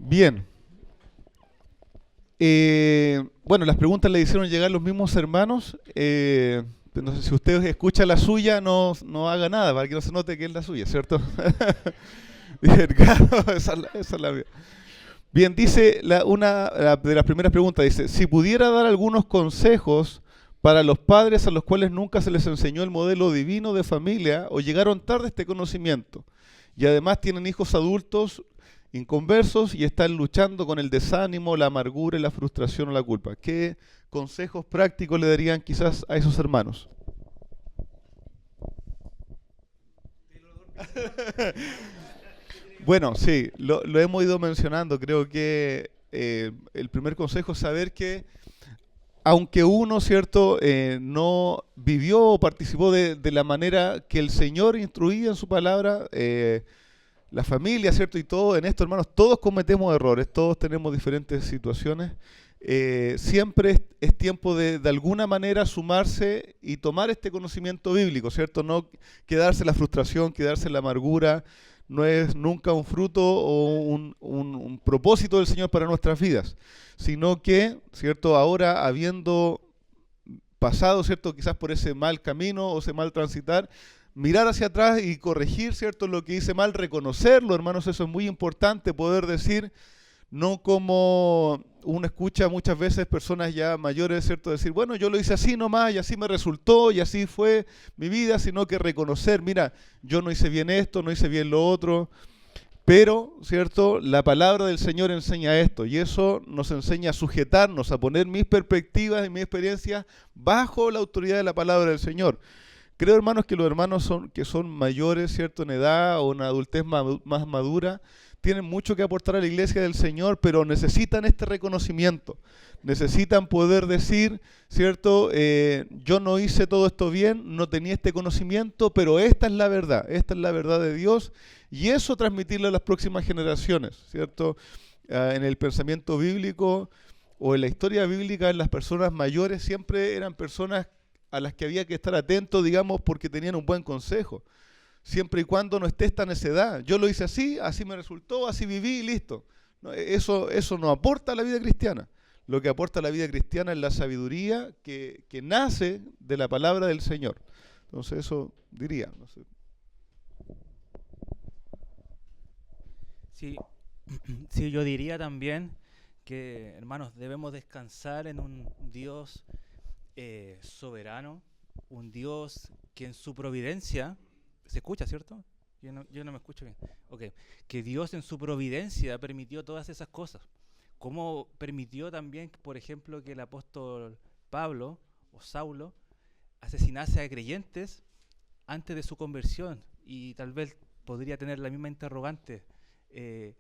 Bien. Bueno, las preguntas le hicieron llegar los mismos hermanos. No sé si usted escucha la suya, no haga nada para que no se note que es la suya, ¿cierto? Bien, claro, esa es la mía. Bien, dice una de las primeras preguntas, dice, si pudiera dar algunos consejos para los padres a los cuales nunca se les enseñó el modelo divino de familia o llegaron tarde a este conocimiento y además tienen hijos adultos inconversos y están luchando con el desánimo, la amargura, la frustración o la culpa. ¿Qué consejos prácticos le darían quizás a esos hermanos? Bueno, sí, lo hemos ido mencionando. Creo que el primer consejo es saber que aunque uno, ¿cierto?, no vivió o participó de la manera que el Señor instruía en su palabra, la familia, ¿cierto? Y todo, en esto, hermanos, todos cometemos errores, todos tenemos diferentes situaciones. Siempre es tiempo de alguna manera sumarse y tomar este conocimiento bíblico, ¿cierto? No quedarse en la frustración, quedarse en la amargura, no es nunca un fruto o un propósito del Señor para nuestras vidas, sino que, ¿cierto? Ahora, habiendo pasado, ¿cierto? Quizás por ese mal camino o ese mal transitar, mirar hacia atrás y corregir, ¿cierto? Lo que hice mal, reconocerlo, hermanos, eso es muy importante, poder decir, no como uno escucha muchas veces personas ya mayores, ¿cierto? Decir, bueno, yo lo hice así nomás y así me resultó y así fue mi vida, sino que reconocer, mira, yo no hice bien esto, no hice bien lo otro, pero, ¿cierto? La palabra del Señor enseña esto y eso nos enseña a sujetarnos, a poner mis perspectivas y mis experiencias bajo la autoridad de la palabra del Señor. Creo, hermanos, que los hermanos que son mayores, ¿cierto?, en edad o en adultez más madura, tienen mucho que aportar a la iglesia del Señor, pero necesitan este reconocimiento. Necesitan poder decir, ¿cierto? Yo no hice todo esto bien, no tenía este conocimiento, pero esta es la verdad de Dios, y eso transmitirlo a las próximas generaciones, ¿cierto? En el pensamiento bíblico o en la historia bíblica, las personas mayores siempre eran personas a las que había que estar atentos, digamos, porque tenían un buen consejo. Siempre y cuando no esté esta necedad. Yo lo hice así, así me resultó, así viví y listo. No, eso no aporta a la vida cristiana. Lo que aporta a la vida cristiana es la sabiduría que nace de la palabra del Señor. Entonces eso diría. No sé. Sí, sí, yo diría también que, hermanos, debemos descansar en un Dios soberano, un Dios que en su providencia, ¿se escucha, cierto? Yo no me escucho bien. Ok, que Dios en su providencia permitió todas esas cosas. Como permitió también, por ejemplo, que el apóstol Pablo o Saulo asesinase a creyentes antes de su conversión y tal vez podría tener la misma interrogante. eh,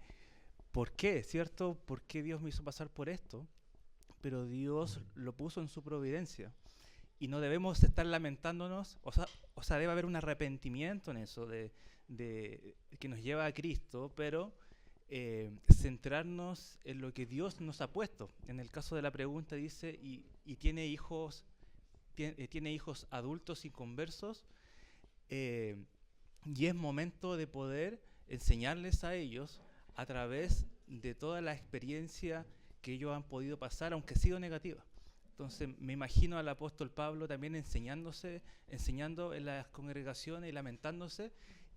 ¿Por qué? ¿Cierto? ¿Por qué Dios me hizo pasar por esto? Pero Dios lo puso en su providencia. Y no debemos estar lamentándonos, o sea debe haber un arrepentimiento en eso, de que nos lleva a Cristo, pero centrarnos en lo que Dios nos ha puesto. En el caso de la pregunta dice, y tiene hijos adultos y conversos, eh, y es momento de poder enseñarles a ellos a través de toda la experiencia que ellos han podido pasar, aunque ha sido negativa. Entonces me imagino al apóstol Pablo también enseñando en las congregaciones y lamentándose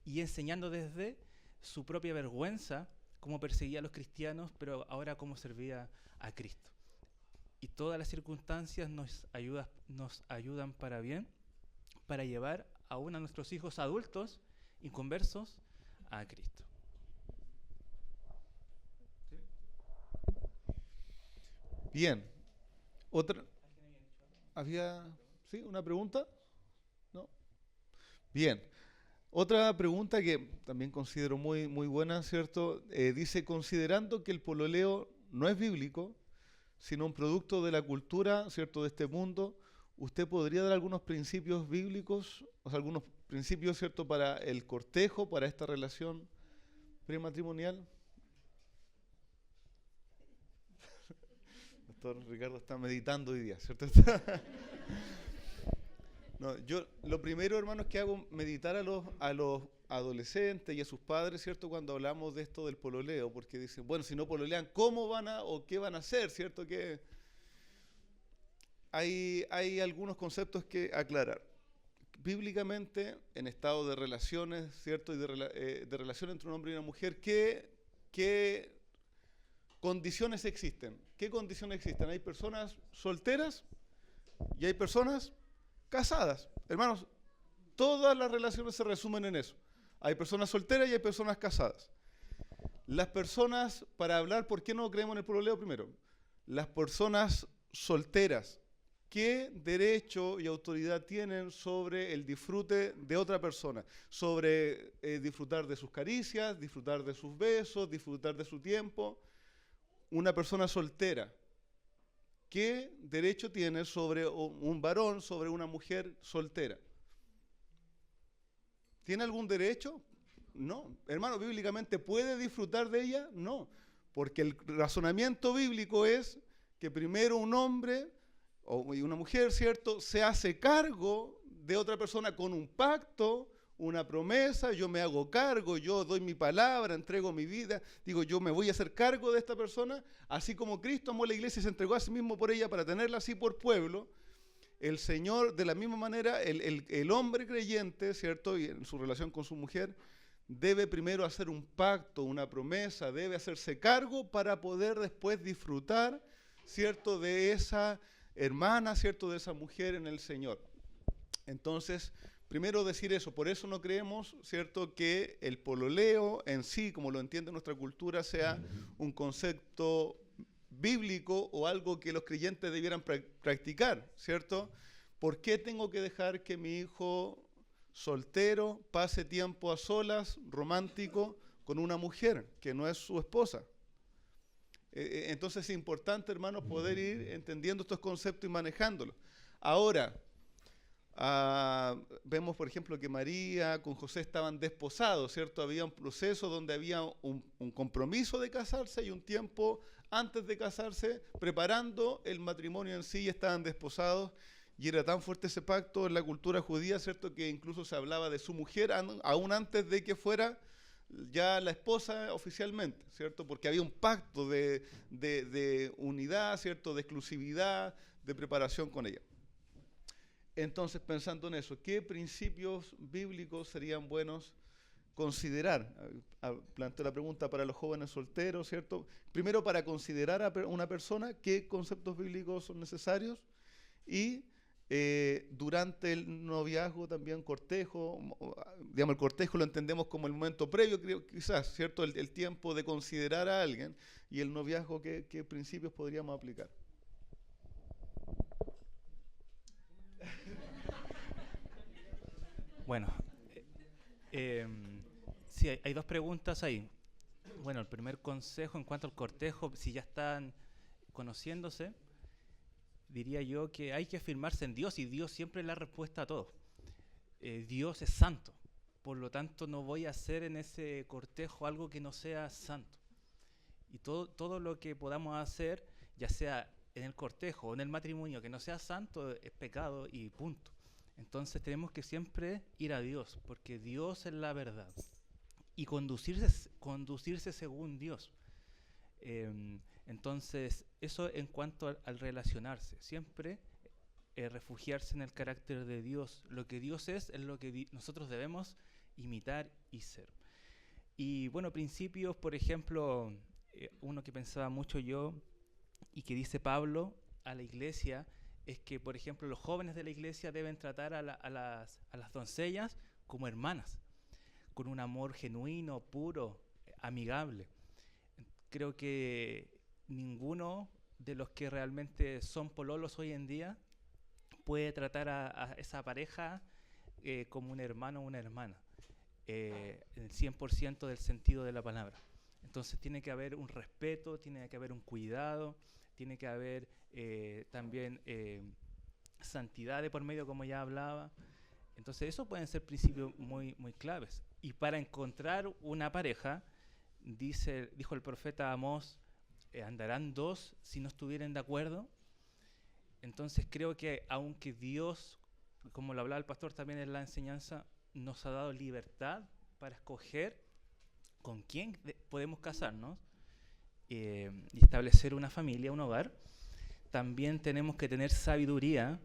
y enseñando desde su propia vergüenza cómo perseguía a los cristianos, pero ahora cómo servía a Cristo. Y todas las circunstancias nos ayudan para bien, para llevar aún a nuestros hijos adultos, inconversos, a Cristo. Bien. Otra, ¿había, sí, una pregunta? ¿No? Bien. Otra pregunta que también considero muy buena, ¿cierto? Dice, considerando que el pololeo no es bíblico, sino un producto de la cultura, ¿cierto?, de este mundo, ¿usted podría dar algunos principios bíblicos, o sea, algunos principios, ¿cierto?, para el cortejo, para esta relación prematrimonial? Doctor Ricardo está meditando hoy día, ¿cierto? No, yo lo primero, hermanos, que hago meditar a los adolescentes y a sus padres, ¿cierto? Cuando hablamos de esto del pololeo, porque dicen, bueno, si no pololean, ¿cómo van a o qué van a hacer, ¿cierto? Que hay algunos conceptos que aclarar. Bíblicamente, en estado de relaciones, ¿cierto? Y de relación entre un hombre y una mujer, ¿qué condiciones existen? ¿Qué condiciones existen? Hay personas solteras y hay personas casadas. Hermanos, todas las relaciones se resumen en eso. Hay personas solteras y hay personas casadas. Las personas, para hablar, ¿por qué no creemos en el pololeo primero? Las personas solteras, ¿qué derecho y autoridad tienen sobre el disfrute de otra persona? Sobre disfrutar de sus caricias, disfrutar de sus besos, disfrutar de su tiempo. Una persona soltera, ¿qué derecho tiene sobre un varón, sobre una mujer soltera? ¿Tiene algún derecho? No. Hermano, ¿bíblicamente puede disfrutar de ella? No. Porque el razonamiento bíblico es que primero un hombre y una mujer, ¿cierto?, se hace cargo de otra persona con un pacto, una promesa, yo me hago cargo, yo doy mi palabra, entrego mi vida, digo, yo me voy a hacer cargo de esta persona, así como Cristo amó a la iglesia y se entregó a sí mismo por ella para tenerla así por pueblo. El Señor, de la misma manera, el hombre creyente, ¿cierto?, y en su relación con su mujer, debe primero hacer un pacto, una promesa, debe hacerse cargo para poder después disfrutar, ¿cierto?, de esa hermana, ¿cierto?, de esa mujer en el Señor. Entonces, primero decir eso, por eso no creemos, ¿cierto?, que el pololeo en sí, como lo entiende nuestra cultura, sea un concepto bíblico o algo que los creyentes debieran practicar, ¿cierto? ¿Por qué tengo que dejar que mi hijo soltero pase tiempo a solas, romántico, con una mujer que no es su esposa? Entonces es importante, hermanos, poder ir entendiendo estos conceptos y manejándolos. Ahora, vemos, por ejemplo, que María con José estaban desposados, ¿cierto? Había un proceso donde había un compromiso de casarse y un tiempo antes de casarse, preparando el matrimonio en sí, y estaban desposados. Y era tan fuerte ese pacto en la cultura judía, ¿cierto?, que incluso se hablaba de su mujer aún antes de que fuera ya la esposa oficialmente, ¿cierto? Porque había un pacto de unidad, ¿cierto?, de exclusividad, de preparación con ella. Entonces, pensando en eso, ¿qué principios bíblicos serían buenos considerar? Planteo la pregunta para los jóvenes solteros, ¿cierto? Primero, para considerar a una persona, ¿qué conceptos bíblicos son necesarios? Y durante el noviazgo también cortejo, digamos, el cortejo lo entendemos como el momento previo, creo, quizás, ¿cierto? El tiempo de considerar a alguien, y el noviazgo, ¿qué principios podríamos aplicar? Bueno, sí, hay dos preguntas ahí. Bueno, el primer consejo en cuanto al cortejo, si ya están conociéndose, diría yo que hay que afirmarse en Dios, y Dios siempre es la respuesta a todo. Dios es santo, por lo tanto no voy a hacer en ese cortejo algo que no sea santo. Y todo lo que podamos hacer, ya sea en el cortejo o en el matrimonio, que no sea santo, es pecado y punto. Entonces tenemos que siempre ir a Dios, porque Dios es la verdad. Y conducirse según Dios. Entonces, eso en cuanto al relacionarse. Siempre refugiarse en el carácter de Dios. Lo que Dios es lo que nosotros debemos imitar y ser. Y bueno, principios, por ejemplo, uno que pensaba mucho yo y que dice Pablo a la iglesia, es que, por ejemplo, los jóvenes de la iglesia deben tratar a las doncellas como hermanas, con un amor genuino, puro, amigable. Creo que ninguno de los que realmente son pololos hoy en día puede tratar a esa pareja como un hermano o una hermana, el 100% del sentido de la palabra. Entonces tiene que haber un respeto, tiene que haber un cuidado, tiene que haber también santidad de por medio, como ya hablaba. Entonces esos pueden ser principios muy, muy claves. Y para encontrar una pareja, dijo el profeta Amós, andarán dos si no estuvieran de acuerdo. Entonces creo que aunque Dios, como lo hablaba el pastor también en la enseñanza, nos ha dado libertad para escoger con quién podemos casarnos y establecer una familia, un hogar, también tenemos que tener sabiduría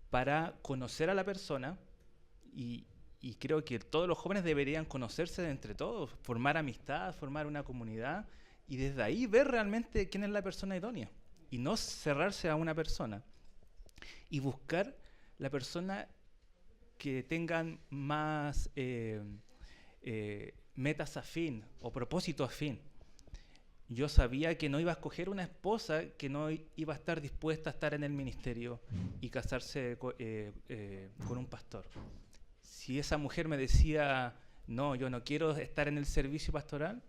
para conocer a la persona y creo que todos los jóvenes deberían conocerse entre todos, formar amistad, formar una comunidad y desde ahí ver realmente quién es la persona idónea y no cerrarse a una persona y buscar la persona que tengan más metas afín o propósito afín. Yo sabía que no iba a escoger una esposa que no iba a estar dispuesta a estar en el ministerio y casarse con un pastor. Si esa mujer me decía, no, yo no quiero estar en el servicio pastoral,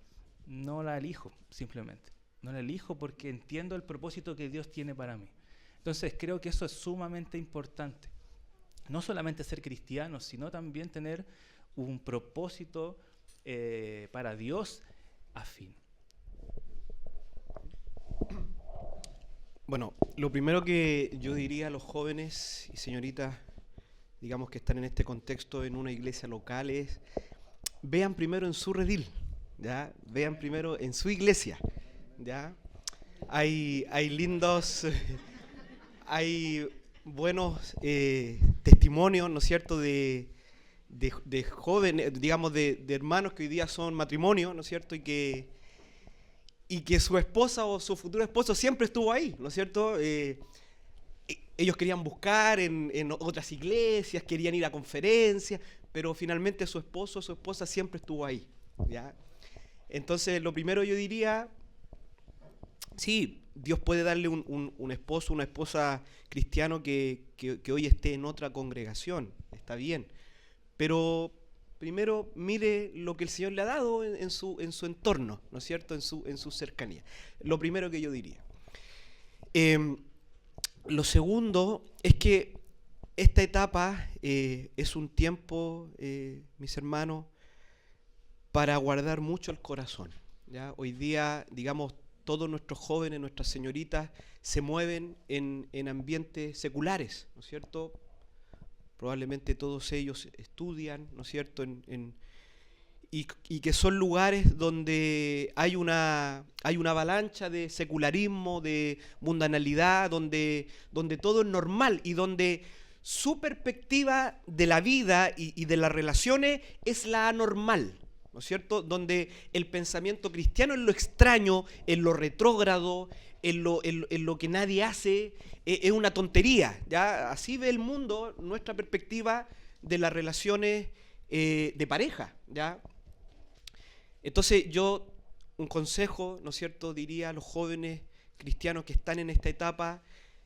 no la elijo, simplemente. No la elijo porque entiendo el propósito que Dios tiene para mí. Entonces creo que eso es sumamente importante. No solamente ser cristiano, sino también tener un propósito para Dios afín. Bueno, lo primero que yo diría a los jóvenes y señoritas, digamos que están en este contexto en una iglesia local, es vean primero en su redil, ¿ya? Vean primero en su iglesia, ¿ya? Hay lindos, hay buenos testimonios, ¿no es cierto?, de jóvenes, digamos, de hermanos que hoy día son matrimonio, ¿no es cierto?, y que su esposa o su futuro esposo siempre estuvo ahí, ¿no es cierto? Ellos querían buscar en otras iglesias, querían ir a conferencias, pero finalmente su esposo o su esposa siempre estuvo ahí, ¿ya? Entonces, lo primero yo diría, sí, Dios puede darle un esposo, una esposa cristiano que hoy esté en otra congregación, está bien, pero primero mire lo que el Señor le ha dado en su entorno, ¿no es cierto?, en su cercanía. Lo primero que yo diría. Lo segundo es que esta etapa es un tiempo, mis hermanos, para guardar mucho el corazón, ¿ya? Hoy día, digamos, todos nuestros jóvenes, nuestras señoritas, se mueven en ambientes seculares, ¿no es cierto? Probablemente todos ellos estudian, ¿no es cierto?, y que son lugares donde hay una avalancha de secularismo, de mundanalidad, donde todo es normal y donde su perspectiva de la vida y de las relaciones es la anormal, ¿no es cierto?, donde el pensamiento cristiano es lo extraño, es lo retrógrado, en lo que nadie hace, es una tontería, ¿ya? Así ve el mundo nuestra perspectiva de las relaciones de pareja, ¿ya? Entonces yo, un consejo, ¿no es cierto?, diría a los jóvenes cristianos que están en esta etapa,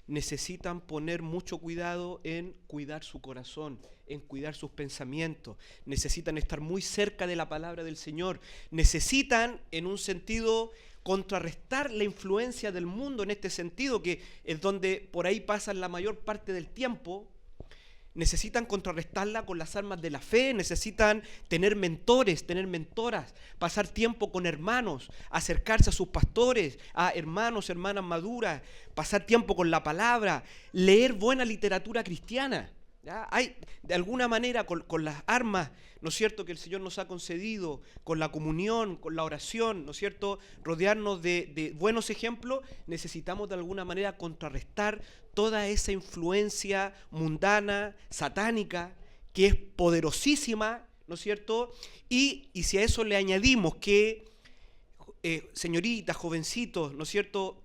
necesitan poner mucho cuidado en cuidar su corazón, en cuidar sus pensamientos, necesitan estar muy cerca de la palabra del Señor, necesitan, en un sentido, contrarrestar la influencia del mundo en este sentido, que es donde por ahí pasan la mayor parte del tiempo. Necesitan contrarrestarla con las armas de la fe, necesitan tener mentores, tener mentoras, pasar tiempo con hermanos, acercarse a sus pastores, a hermanos, hermanas maduras, pasar tiempo con la palabra, leer buena literatura cristiana, ¿ya? Hay, de alguna manera, con las armas, ¿no es cierto?, que el Señor nos ha concedido, con la comunión, con la oración, ¿no es cierto?, rodearnos de buenos ejemplos, necesitamos de alguna manera contrarrestar toda esa influencia mundana, satánica, que es poderosísima, ¿no es cierto?, y si a eso le añadimos que señoritas, jovencitos, ¿no es cierto?,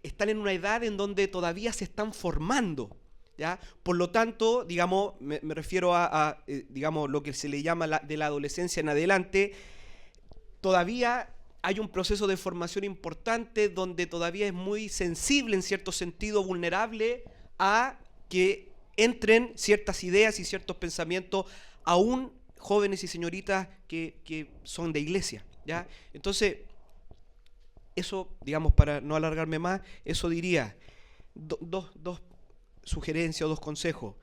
están en una edad en donde todavía se están formando, ¿ya? Por lo tanto, digamos, me refiero a digamos, lo que se le llama de la adolescencia en adelante, todavía hay un proceso de formación importante donde todavía es muy sensible, en cierto sentido vulnerable, a que entren ciertas ideas y ciertos pensamientos, aún jóvenes y señoritas que son de iglesia, ¿ya? Entonces, eso, digamos, para no alargarme más, eso diría, dos sugerencias o dos consejos.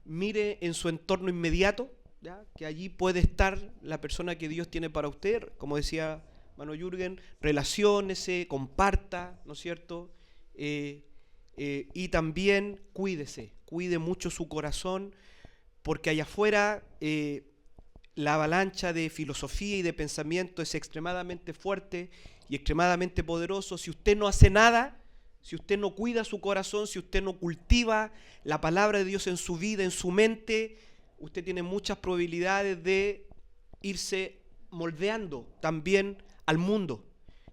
Mire en su entorno inmediato, ¿ya?, que allí puede estar la persona que Dios tiene para usted, como decía Mano Jürgen, relaciónese, comparta, ¿no es cierto?, y también cuídese, cuide mucho su corazón, porque allá afuera la avalancha de filosofía y de pensamiento es extremadamente fuerte y extremadamente poderoso. Si usted no hace nada, si usted no cuida su corazón, si usted no cultiva la palabra de Dios en su vida, en su mente, usted tiene muchas probabilidades de irse moldeando también al mundo.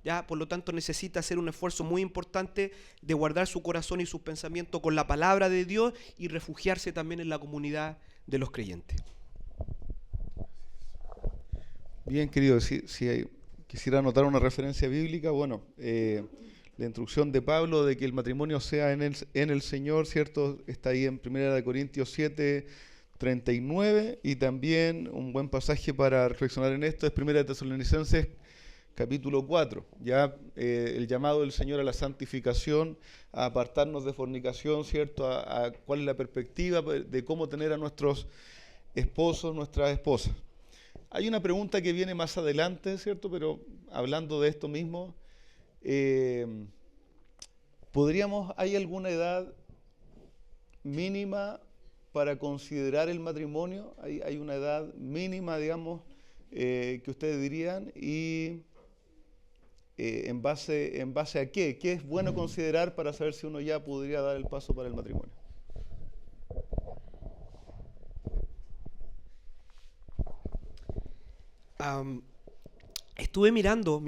¿Ya? Por lo tanto, necesita hacer un esfuerzo muy importante de guardar su corazón y sus pensamientos con la palabra de Dios y refugiarse también en la comunidad de los creyentes. Bien, querido, quisiera anotar una referencia bíblica, bueno, la instrucción de Pablo de que el matrimonio sea en el Señor, ¿cierto? Está ahí en 1 Corintios 7, 39, y también un buen pasaje para reflexionar en esto es 1 Tesalonicenses capítulo 4, ya el llamado del Señor a la santificación, a apartarnos de fornicación, ¿cierto? A cuál es la perspectiva de cómo tener a nuestros esposos, nuestras esposas. Hay una pregunta que viene más adelante, ¿cierto? Pero hablando de esto mismo, ¿hay alguna edad mínima para considerar el matrimonio? ¿Hay una edad mínima, digamos, que ustedes dirían? Y ¿en base a qué? ¿Qué es bueno considerar para saber si uno ya podría dar el paso para el matrimonio? Estuve mirando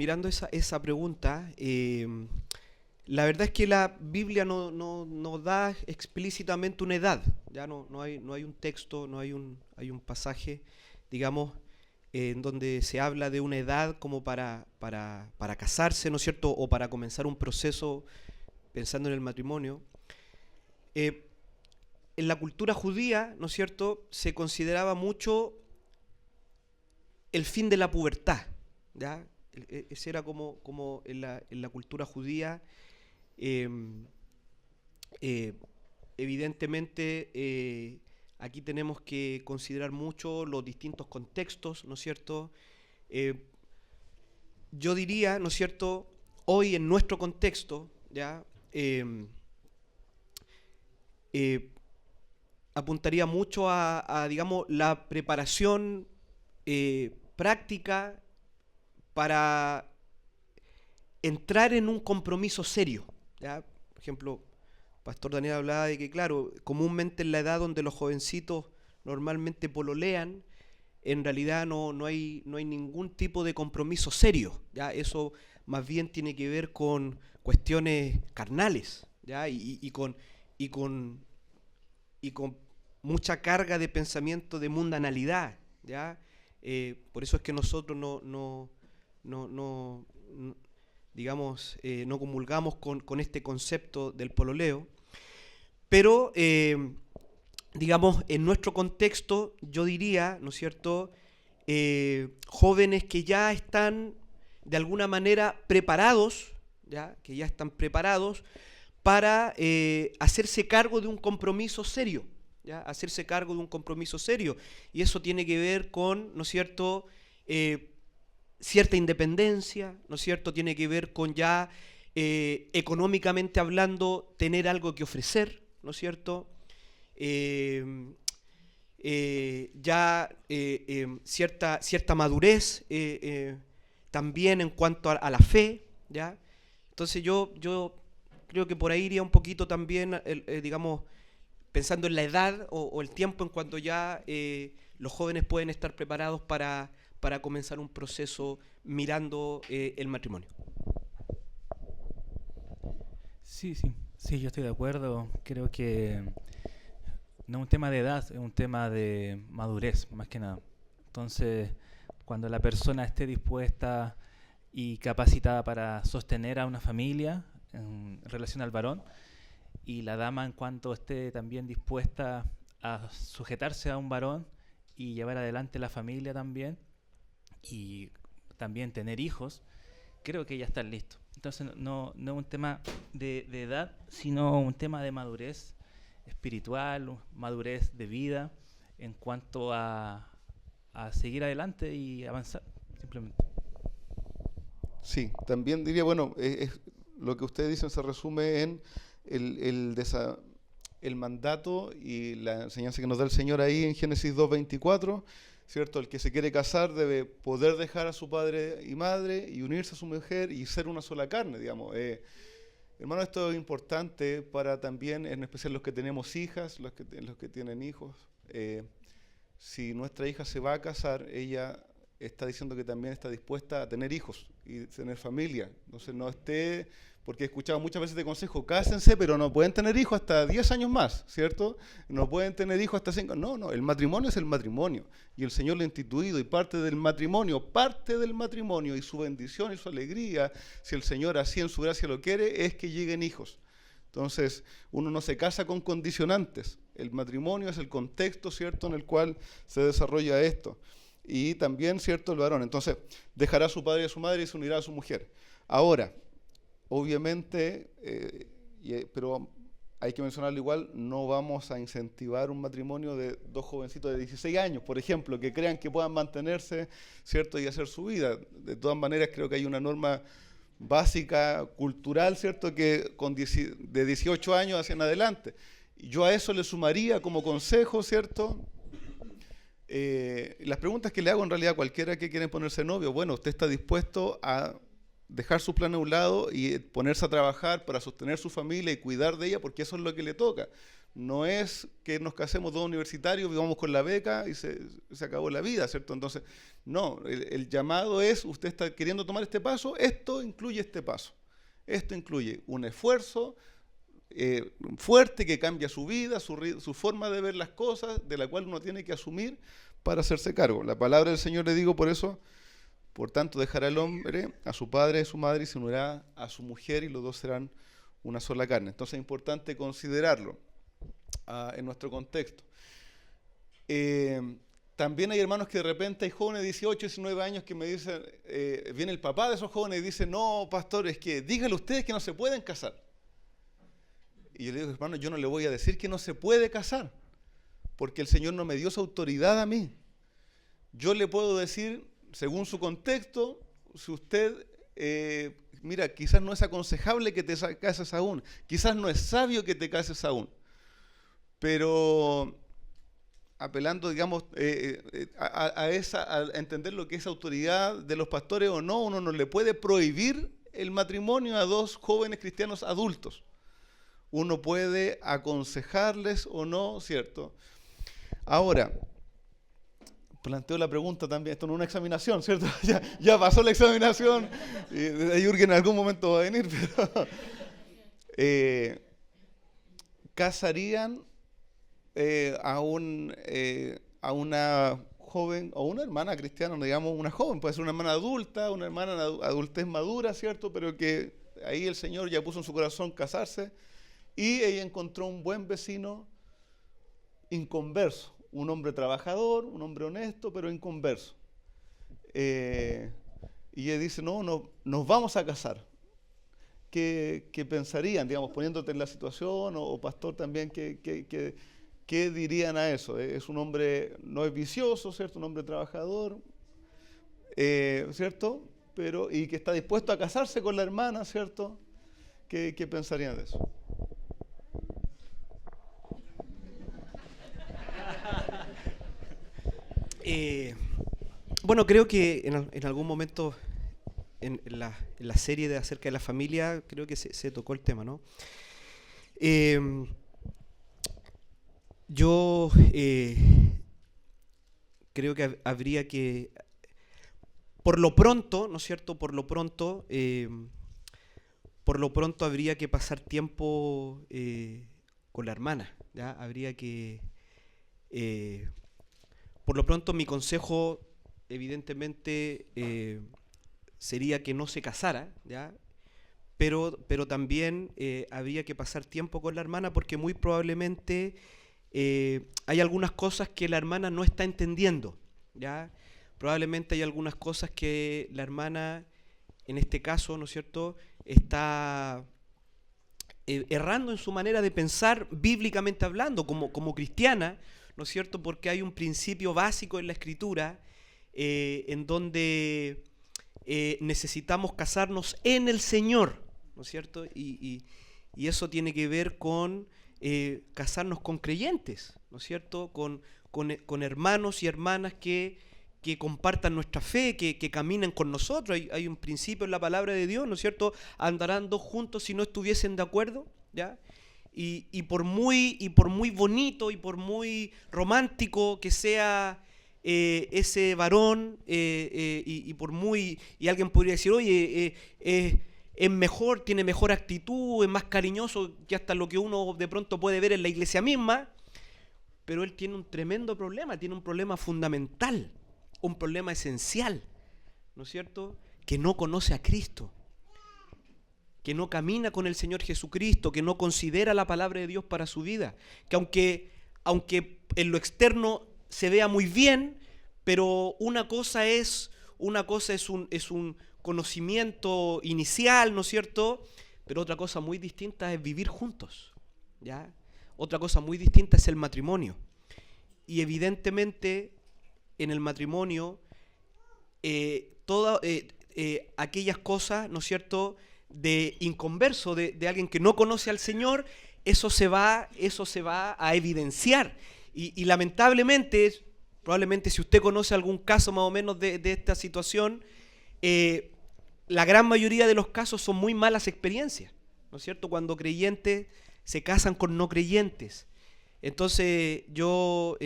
esa pregunta. La verdad es que la Biblia no da explícitamente una edad. Ya no hay un texto, hay un pasaje, digamos, en donde se habla de una edad como para casarse, ¿no es cierto? O para comenzar un proceso pensando en el matrimonio. En la cultura judía, ¿no es cierto?, se consideraba mucho el fin de la pubertad, ¿ya? Ese era como en la cultura judía. Evidentemente, aquí tenemos que considerar mucho los distintos contextos, ¿no es cierto? Yo diría, ¿no es cierto?, hoy en nuestro contexto, ¿ya? Apuntaría mucho a, digamos, la preparación práctica para entrar en un compromiso serio, ¿ya? Por ejemplo, Pastor Daniel hablaba de que, claro, comúnmente en la edad donde los jovencitos normalmente pololean, en realidad no hay ningún tipo de compromiso serio, ¿ya? Eso más bien tiene que ver con cuestiones carnales, ¿ya? Y con mucha carga de pensamiento de mundanalidad, ¿ya? Por eso es que nosotros no comulgamos con este concepto del pololeo. Pero, digamos, en nuestro contexto, yo diría, ¿no es cierto?, jóvenes que ya están de alguna manera preparados, ¿ya?, que ya están preparados para hacerse cargo de un compromiso serio, ¿ya?, hacerse cargo de un compromiso serio. Y eso tiene que ver con, ¿no es cierto?, cierta independencia, ¿no es cierto?, tiene que ver con ya, económicamente hablando, tener algo que ofrecer, ¿no es cierto?, cierta madurez también en cuanto a la fe, ¿ya? Entonces yo creo que por ahí iría un poquito también, digamos, pensando en la edad o el tiempo en cuanto ya los jóvenes pueden estar preparados para comenzar un proceso mirando el matrimonio. Sí, yo estoy de acuerdo. Creo que no es un tema de edad, es un tema de madurez, más que nada. Entonces, cuando la persona esté dispuesta y capacitada para sostener a una familia en relación al varón, y la dama en cuanto esté también dispuesta a sujetarse a un varón y llevar adelante la familia también, y también tener hijos, creo que ya están listos. Entonces no es un tema de edad, sino un tema de madurez espiritual, madurez de vida, en cuanto a seguir adelante y avanzar, simplemente. Sí, también diría, bueno, lo que ustedes dicen se resume en el mandato y la enseñanza que nos da el Señor ahí en Génesis 2:24, ¿cierto? El que se quiere casar debe poder dejar a su padre y madre y unirse a su mujer y ser una sola carne, digamos. Hermano, esto es importante para también, en especial los que tenemos hijas, los que tienen hijos. Si nuestra hija se va a casar, ella está diciendo que también está dispuesta a tener hijos y tener familia. Entonces no esté, porque he escuchado muchas veces de consejo, cásense, pero no pueden tener hijos hasta 10 años más, ¿cierto? No pueden tener hijos hasta 5. No, el matrimonio es el matrimonio. Y el Señor lo ha instituido, y parte del matrimonio y su bendición y su alegría, si el Señor así en su gracia lo quiere, es que lleguen hijos. Entonces, uno no se casa con condicionantes. El matrimonio es el contexto, ¿cierto?, en el cual se desarrolla esto. Y también, ¿cierto?, el varón. Entonces, dejará a su padre y a su madre y se unirá a su mujer. Ahora, obviamente, pero hay que mencionarlo igual, no vamos a incentivar un matrimonio de dos jovencitos de 16 años, por ejemplo, que crean que puedan mantenerse, ¿cierto?, y hacer su vida. De todas maneras, creo que hay una norma básica, cultural, ¿cierto?, que de 18 años hacia en adelante. Y yo a eso le sumaría como consejo, ¿cierto?, las preguntas que le hago en realidad a cualquiera que quiere ponerse novio. Bueno, ¿usted está dispuesto a dejar sus planes a un lado y ponerse a trabajar para sostener su familia y cuidar de ella? Porque eso es lo que le toca. No es que nos casemos dos universitarios, vivamos con la beca y se acabó la vida, ¿cierto? Entonces, no, el llamado es, usted está queriendo tomar este paso, esto incluye este paso. Esto incluye un esfuerzo fuerte que cambia su vida, su forma de ver las cosas, de la cual uno tiene que asumir para hacerse cargo. La palabra del Señor, le digo por eso, por tanto dejará el hombre a su padre y a su madre y se unirá a su mujer y los dos serán una sola carne. Entonces es importante considerarlo en nuestro contexto. También hay hermanos que de repente hay jóvenes de 18, 19 años que me dicen, viene el papá de esos jóvenes y dice, no, pastor, es que díganle ustedes que no se pueden casar. Y yo le digo, hermano, yo no le voy a decir que no se puede casar, porque el Señor no me dio esa autoridad a mí. Yo le puedo decir, según su contexto, si usted, mira, quizás no es aconsejable que te cases aún, quizás no es sabio que te cases aún, pero apelando, digamos, a entender lo que es autoridad de los pastores o no, uno no le puede prohibir el matrimonio a dos jóvenes cristianos adultos. Uno puede aconsejarles o no, ¿cierto? Ahora, planteo la pregunta también, esto no es una examinación, ¿cierto? Ya pasó la examinación, y Jürgen en algún momento va a venir, pero ¿casarían a una joven o una hermana cristiana, digamos una joven? Puede ser una hermana adulta, una hermana en adultez madura, ¿cierto? Pero que ahí el Señor ya puso en su corazón casarse y ella encontró un buen vecino inconverso. Un hombre trabajador, un hombre honesto, pero inconverso. Y ella dice, no, nos vamos a casar. ¿Qué pensarían, digamos, poniéndote en la situación, o pastor también, qué dirían a eso? Es un hombre, no es vicioso, ¿cierto? Un hombre trabajador, ¿cierto? Y que está dispuesto a casarse con la hermana, ¿cierto? ¿Qué pensarían de eso? Bueno, creo que en algún momento en la serie de acerca de la familia, creo que se tocó el tema, ¿no? Yo creo que habría que, por lo pronto, ¿no es cierto? Por lo pronto habría que pasar tiempo con la hermana, ¿ya? Habría que... por lo pronto mi consejo, evidentemente, sería que no se casara, ¿ya? Pero también habría que pasar tiempo con la hermana, porque muy probablemente hay algunas cosas que la hermana no está entendiendo, ¿ya? Probablemente hay algunas cosas que la hermana, en este caso, ¿no es cierto?, está errando en su manera de pensar, bíblicamente hablando, como cristiana, ¿no es cierto?, porque hay un principio básico en la Escritura en donde necesitamos casarnos en el Señor, ¿no es cierto? Y eso tiene que ver con casarnos con creyentes, ¿no es cierto?, con con hermanos y hermanas que compartan nuestra fe, que caminen con nosotros. Hay un principio en la palabra de Dios, ¿no es cierto? Andarán dos juntos si no estuviesen de acuerdo, ¿ya? Y por muy bonito y por muy romántico que sea ese varón, y alguien podría decir, oye, es mejor, tiene mejor actitud, es más cariñoso que hasta lo que uno de pronto puede ver en la iglesia misma, pero él tiene un tremendo problema, tiene un problema fundamental, un problema esencial, ¿no es cierto? Que no conoce a Cristo, que no camina con el Señor Jesucristo, que no considera la palabra de Dios para su vida, que aunque en lo externo se vea muy bien, pero una cosa es un conocimiento inicial, ¿no es cierto? Pero otra cosa muy distinta es vivir juntos, ¿ya? Otra cosa muy distinta es el matrimonio. Y evidentemente en el matrimonio todas aquellas cosas, ¿no es cierto?, de inconverso, de alguien que no conoce al Señor, eso se va a evidenciar. Y lamentablemente, probablemente si usted conoce algún caso más o menos de esta situación, la gran mayoría de los casos son muy malas experiencias, ¿no es cierto?, cuando creyentes se casan con no creyentes. Entonces yo,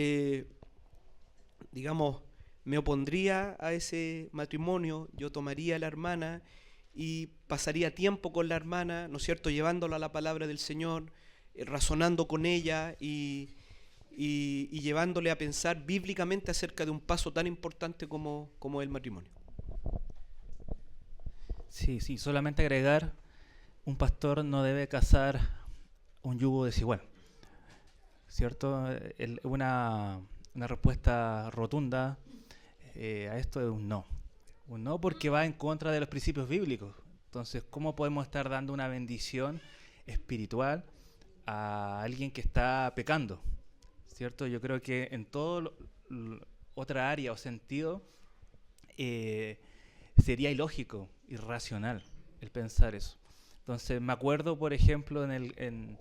digamos, me opondría a ese matrimonio, yo tomaría a la hermana y pasaría tiempo con la hermana, ¿no es cierto?, llevándola a la palabra del Señor, razonando con ella y llevándole a pensar bíblicamente acerca de un paso tan importante como el matrimonio. Sí, solamente agregar, un pastor no debe casar un yugo desigual, ¿cierto? Una respuesta rotunda a esto es un no. Un no porque va en contra de los principios bíblicos. Entonces, ¿cómo podemos estar dando una bendición espiritual a alguien que está pecando? ¿Cierto? Yo creo que en todo otra área o sentido sería ilógico, irracional el pensar eso. Entonces, me acuerdo, por ejemplo, en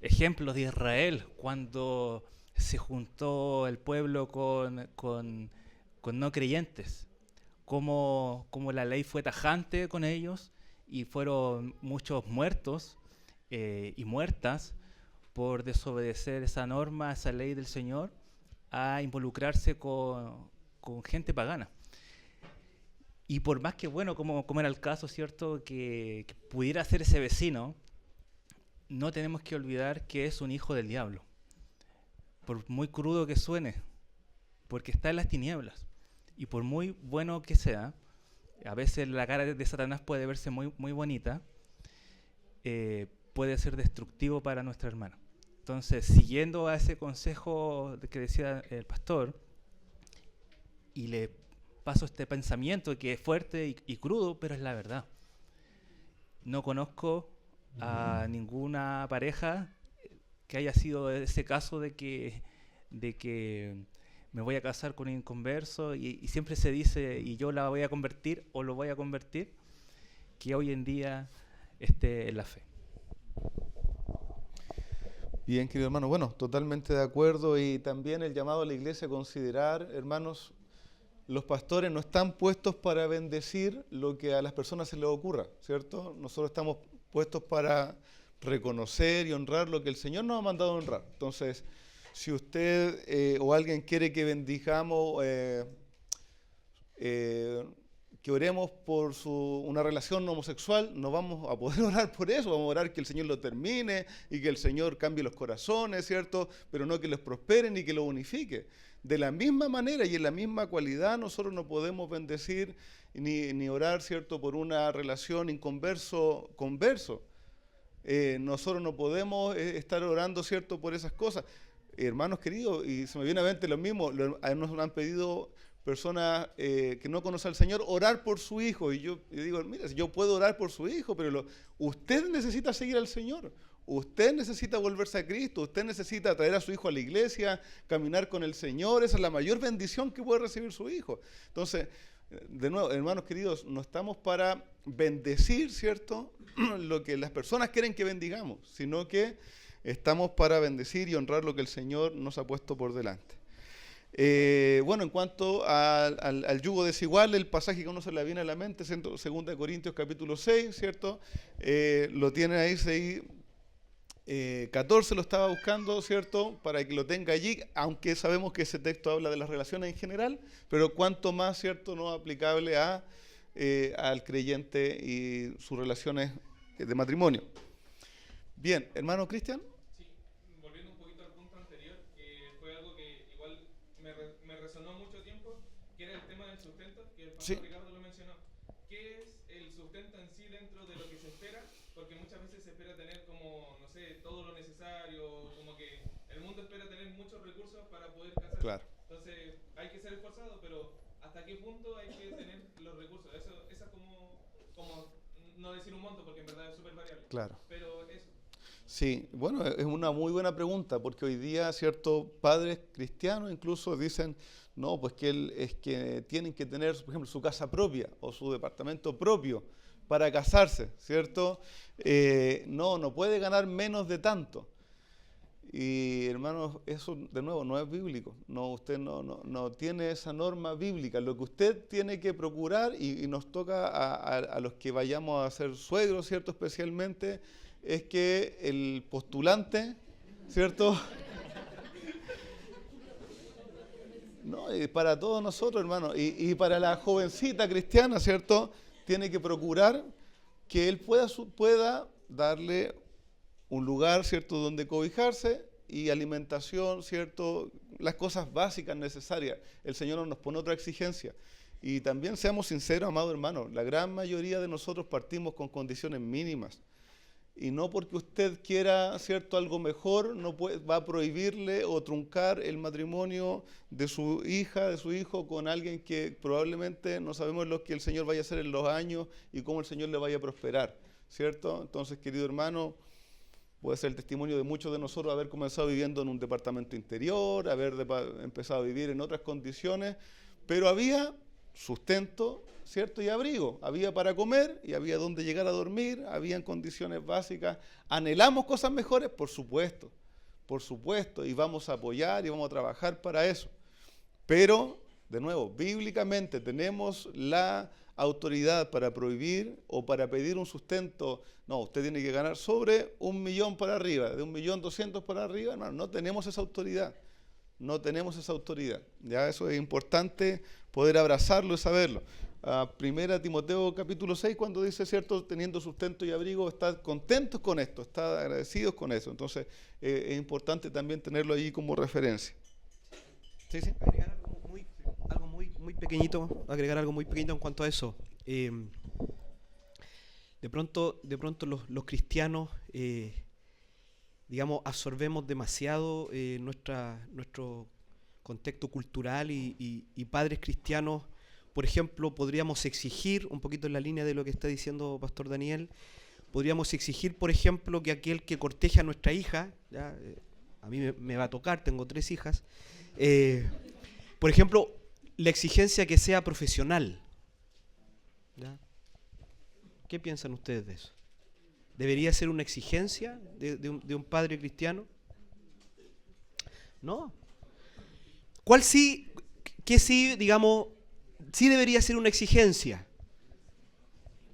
ejemplos de Israel, cuando se juntó el pueblo con no creyentes, como la ley fue tajante con ellos y fueron muchos muertos y muertas por desobedecer esa norma, esa ley del Señor, a involucrarse con gente pagana. Y por más que, bueno, como era el caso, ¿cierto?, que pudiera ser ese vecino, no tenemos que olvidar que es un hijo del diablo. Por muy crudo que suene, porque está en las tinieblas. Y por muy bueno que sea, a veces la cara de Satanás puede verse muy, muy bonita, puede ser destructivo para nuestra hermana. Entonces, siguiendo a ese consejo que decía el pastor, y le paso este pensamiento que es fuerte y crudo, pero es la verdad. No conozco a ninguna pareja que haya sido ese caso de que me voy a casar con un inconverso y siempre se dice, y yo la voy a convertir o lo voy a convertir, que hoy en día esté en la fe. Bien, querido hermano, bueno, totalmente de acuerdo, y también el llamado a la iglesia a considerar, hermanos, los pastores no están puestos para bendecir lo que a las personas se les ocurra, ¿cierto? Nosotros estamos puestos para reconocer y honrar lo que el Señor nos ha mandado a honrar. Entonces, si usted o alguien quiere que bendijamos, que oremos por una relación homosexual, no vamos a poder orar por eso, vamos a orar que el Señor lo termine y que el Señor cambie los corazones, ¿cierto? Pero no que los prospere ni que los unifique. De la misma manera y en la misma cualidad, nosotros no podemos bendecir ni orar, ¿cierto?, por una relación inconverso-converso. Nosotros no podemos estar orando, ¿cierto?, por esas cosas. Hermanos queridos, y se me viene a la mente lo mismo, nos han pedido personas que no conocen al Señor orar por su hijo, y yo digo, mira, yo puedo orar por su hijo, pero usted necesita seguir al Señor, usted necesita volverse a Cristo, usted necesita traer a su hijo a la iglesia, caminar con el Señor, esa es la mayor bendición que puede recibir su hijo. Entonces, de nuevo, hermanos queridos, no estamos para bendecir, ¿cierto?, lo que las personas quieren que bendigamos, sino que estamos para bendecir y honrar lo que el Señor nos ha puesto por delante. Bueno, en cuanto al yugo desigual, el pasaje que a uno se le viene a la mente, 2 Corintios capítulo 6, ¿cierto? Lo tiene ahí, 6, 14 lo estaba buscando, ¿cierto? Para que lo tenga allí, aunque sabemos que ese texto habla de las relaciones en general, pero cuanto más, ¿cierto?, no aplicable al creyente y sus relaciones de matrimonio. Bien, hermano Cristian. Sí, volviendo un poquito al punto anterior, que fue algo que igual me resonó mucho tiempo, que era el tema del sustento, que el pastor Ricardo lo mencionó. ¿Qué es el sustento en sí dentro de lo que se espera? Porque muchas veces se espera tener como, no sé, todo lo necesario, como que el mundo espera tener muchos recursos para poder casarse. Claro. Entonces hay que ser esforzado, pero ¿hasta qué punto hay que tener los recursos? Esa es como, no decir un monto, porque en verdad es súper variable. Claro. Pero eso. Sí, bueno, es una muy buena pregunta, porque hoy día ciertos padres cristianos incluso dicen, no, pues es que tienen que tener, por ejemplo, su casa propia o su departamento propio para casarse, ¿cierto? No puede ganar menos de tanto. Y hermanos, eso de nuevo no es bíblico. No, usted no tiene esa norma bíblica. Lo que usted tiene que procurar, y nos toca a los que vayamos a ser suegros, ¿cierto? Especialmente, es que el postulante, ¿cierto? No, y para todos nosotros, hermanos, y para la jovencita cristiana, ¿cierto? Tiene que procurar que él pueda darle un lugar, ¿cierto?, donde cobijarse y alimentación, ¿cierto?, las cosas básicas necesarias. El Señor nos pone otra exigencia. Y también seamos sinceros, amados hermanos, la gran mayoría de nosotros partimos con condiciones mínimas. Y no porque usted quiera, ¿cierto?, algo mejor, va a prohibirle o truncar el matrimonio de su hija, de su hijo, con alguien que probablemente no sabemos lo que el Señor vaya a hacer en los años y cómo el Señor le vaya a prosperar, ¿cierto? Entonces, querido hermano, puede ser el testimonio de muchos de nosotros haber comenzado viviendo en un departamento interior, haber empezado a vivir en otras condiciones, pero había sustento, ¿cierto?, y abrigo. Había para comer y había donde llegar a dormir, habían condiciones básicas. ¿Anhelamos cosas mejores? Por supuesto, y vamos a apoyar y vamos a trabajar para eso. Pero, de nuevo, bíblicamente tenemos la autoridad para prohibir o para pedir un sustento. No, usted tiene que ganar sobre 1 millón para arriba, de 1.200.000 para arriba, hermano, no tenemos esa autoridad. Ya eso es importante poder abrazarlo y saberlo. Primera Timoteo capítulo 6, cuando dice, ¿cierto?, teniendo sustento y abrigo, estad contentos con esto, estad agradecidos con eso. Entonces, es importante también tenerlo ahí como referencia. Sí. Agregar algo muy pequeñito, en cuanto a eso. De pronto los cristianos, digamos, absorbemos demasiado nuestro contexto cultural y padres cristianos, por ejemplo, podríamos exigir, un poquito en la línea de lo que está diciendo Pastor Daniel, podríamos exigir, por ejemplo, que aquel que corteja a nuestra hija, ¿ya? A mí me va a tocar, tengo 3 hijas, por ejemplo, la exigencia que sea profesional, ¿ya? ¿Qué piensan ustedes de eso? ¿Debería ser una exigencia de un padre cristiano? ¿No? ¿Qué sí, digamos, sí debería ser una exigencia?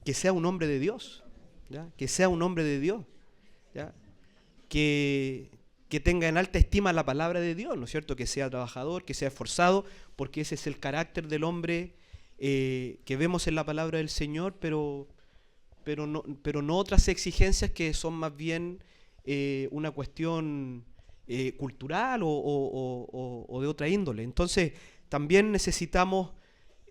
Que sea un hombre de Dios, ¿ya? Que sea un hombre de Dios, ¿ya? Que tenga en alta estima la palabra de Dios, ¿no es cierto? Que sea trabajador, que sea esforzado, porque ese es el carácter del hombre que vemos en la palabra del Señor, pero no otras exigencias que son más bien una cuestión cultural o de otra índole. Entonces, también necesitamos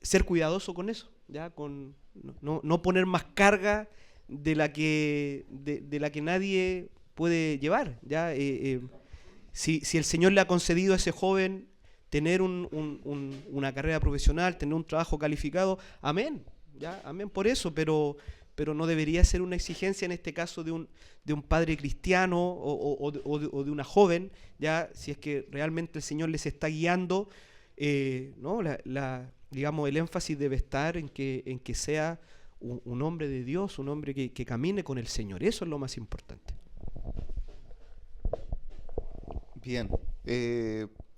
ser cuidadosos con eso, ¿ya? Con no poner más carga de la que nadie puede llevar, ¿ya? Si el Señor le ha concedido a ese joven tener una carrera profesional, tener un trabajo calificado, amén, ¿ya? Amén por eso, pero no debería ser una exigencia en este caso de un padre cristiano o de una joven, ya, si es que realmente el Señor les está guiando, ¿no? Digamos, el énfasis debe estar en que sea un hombre de Dios, un hombre que camine con el Señor. Eso es lo más importante. Bien.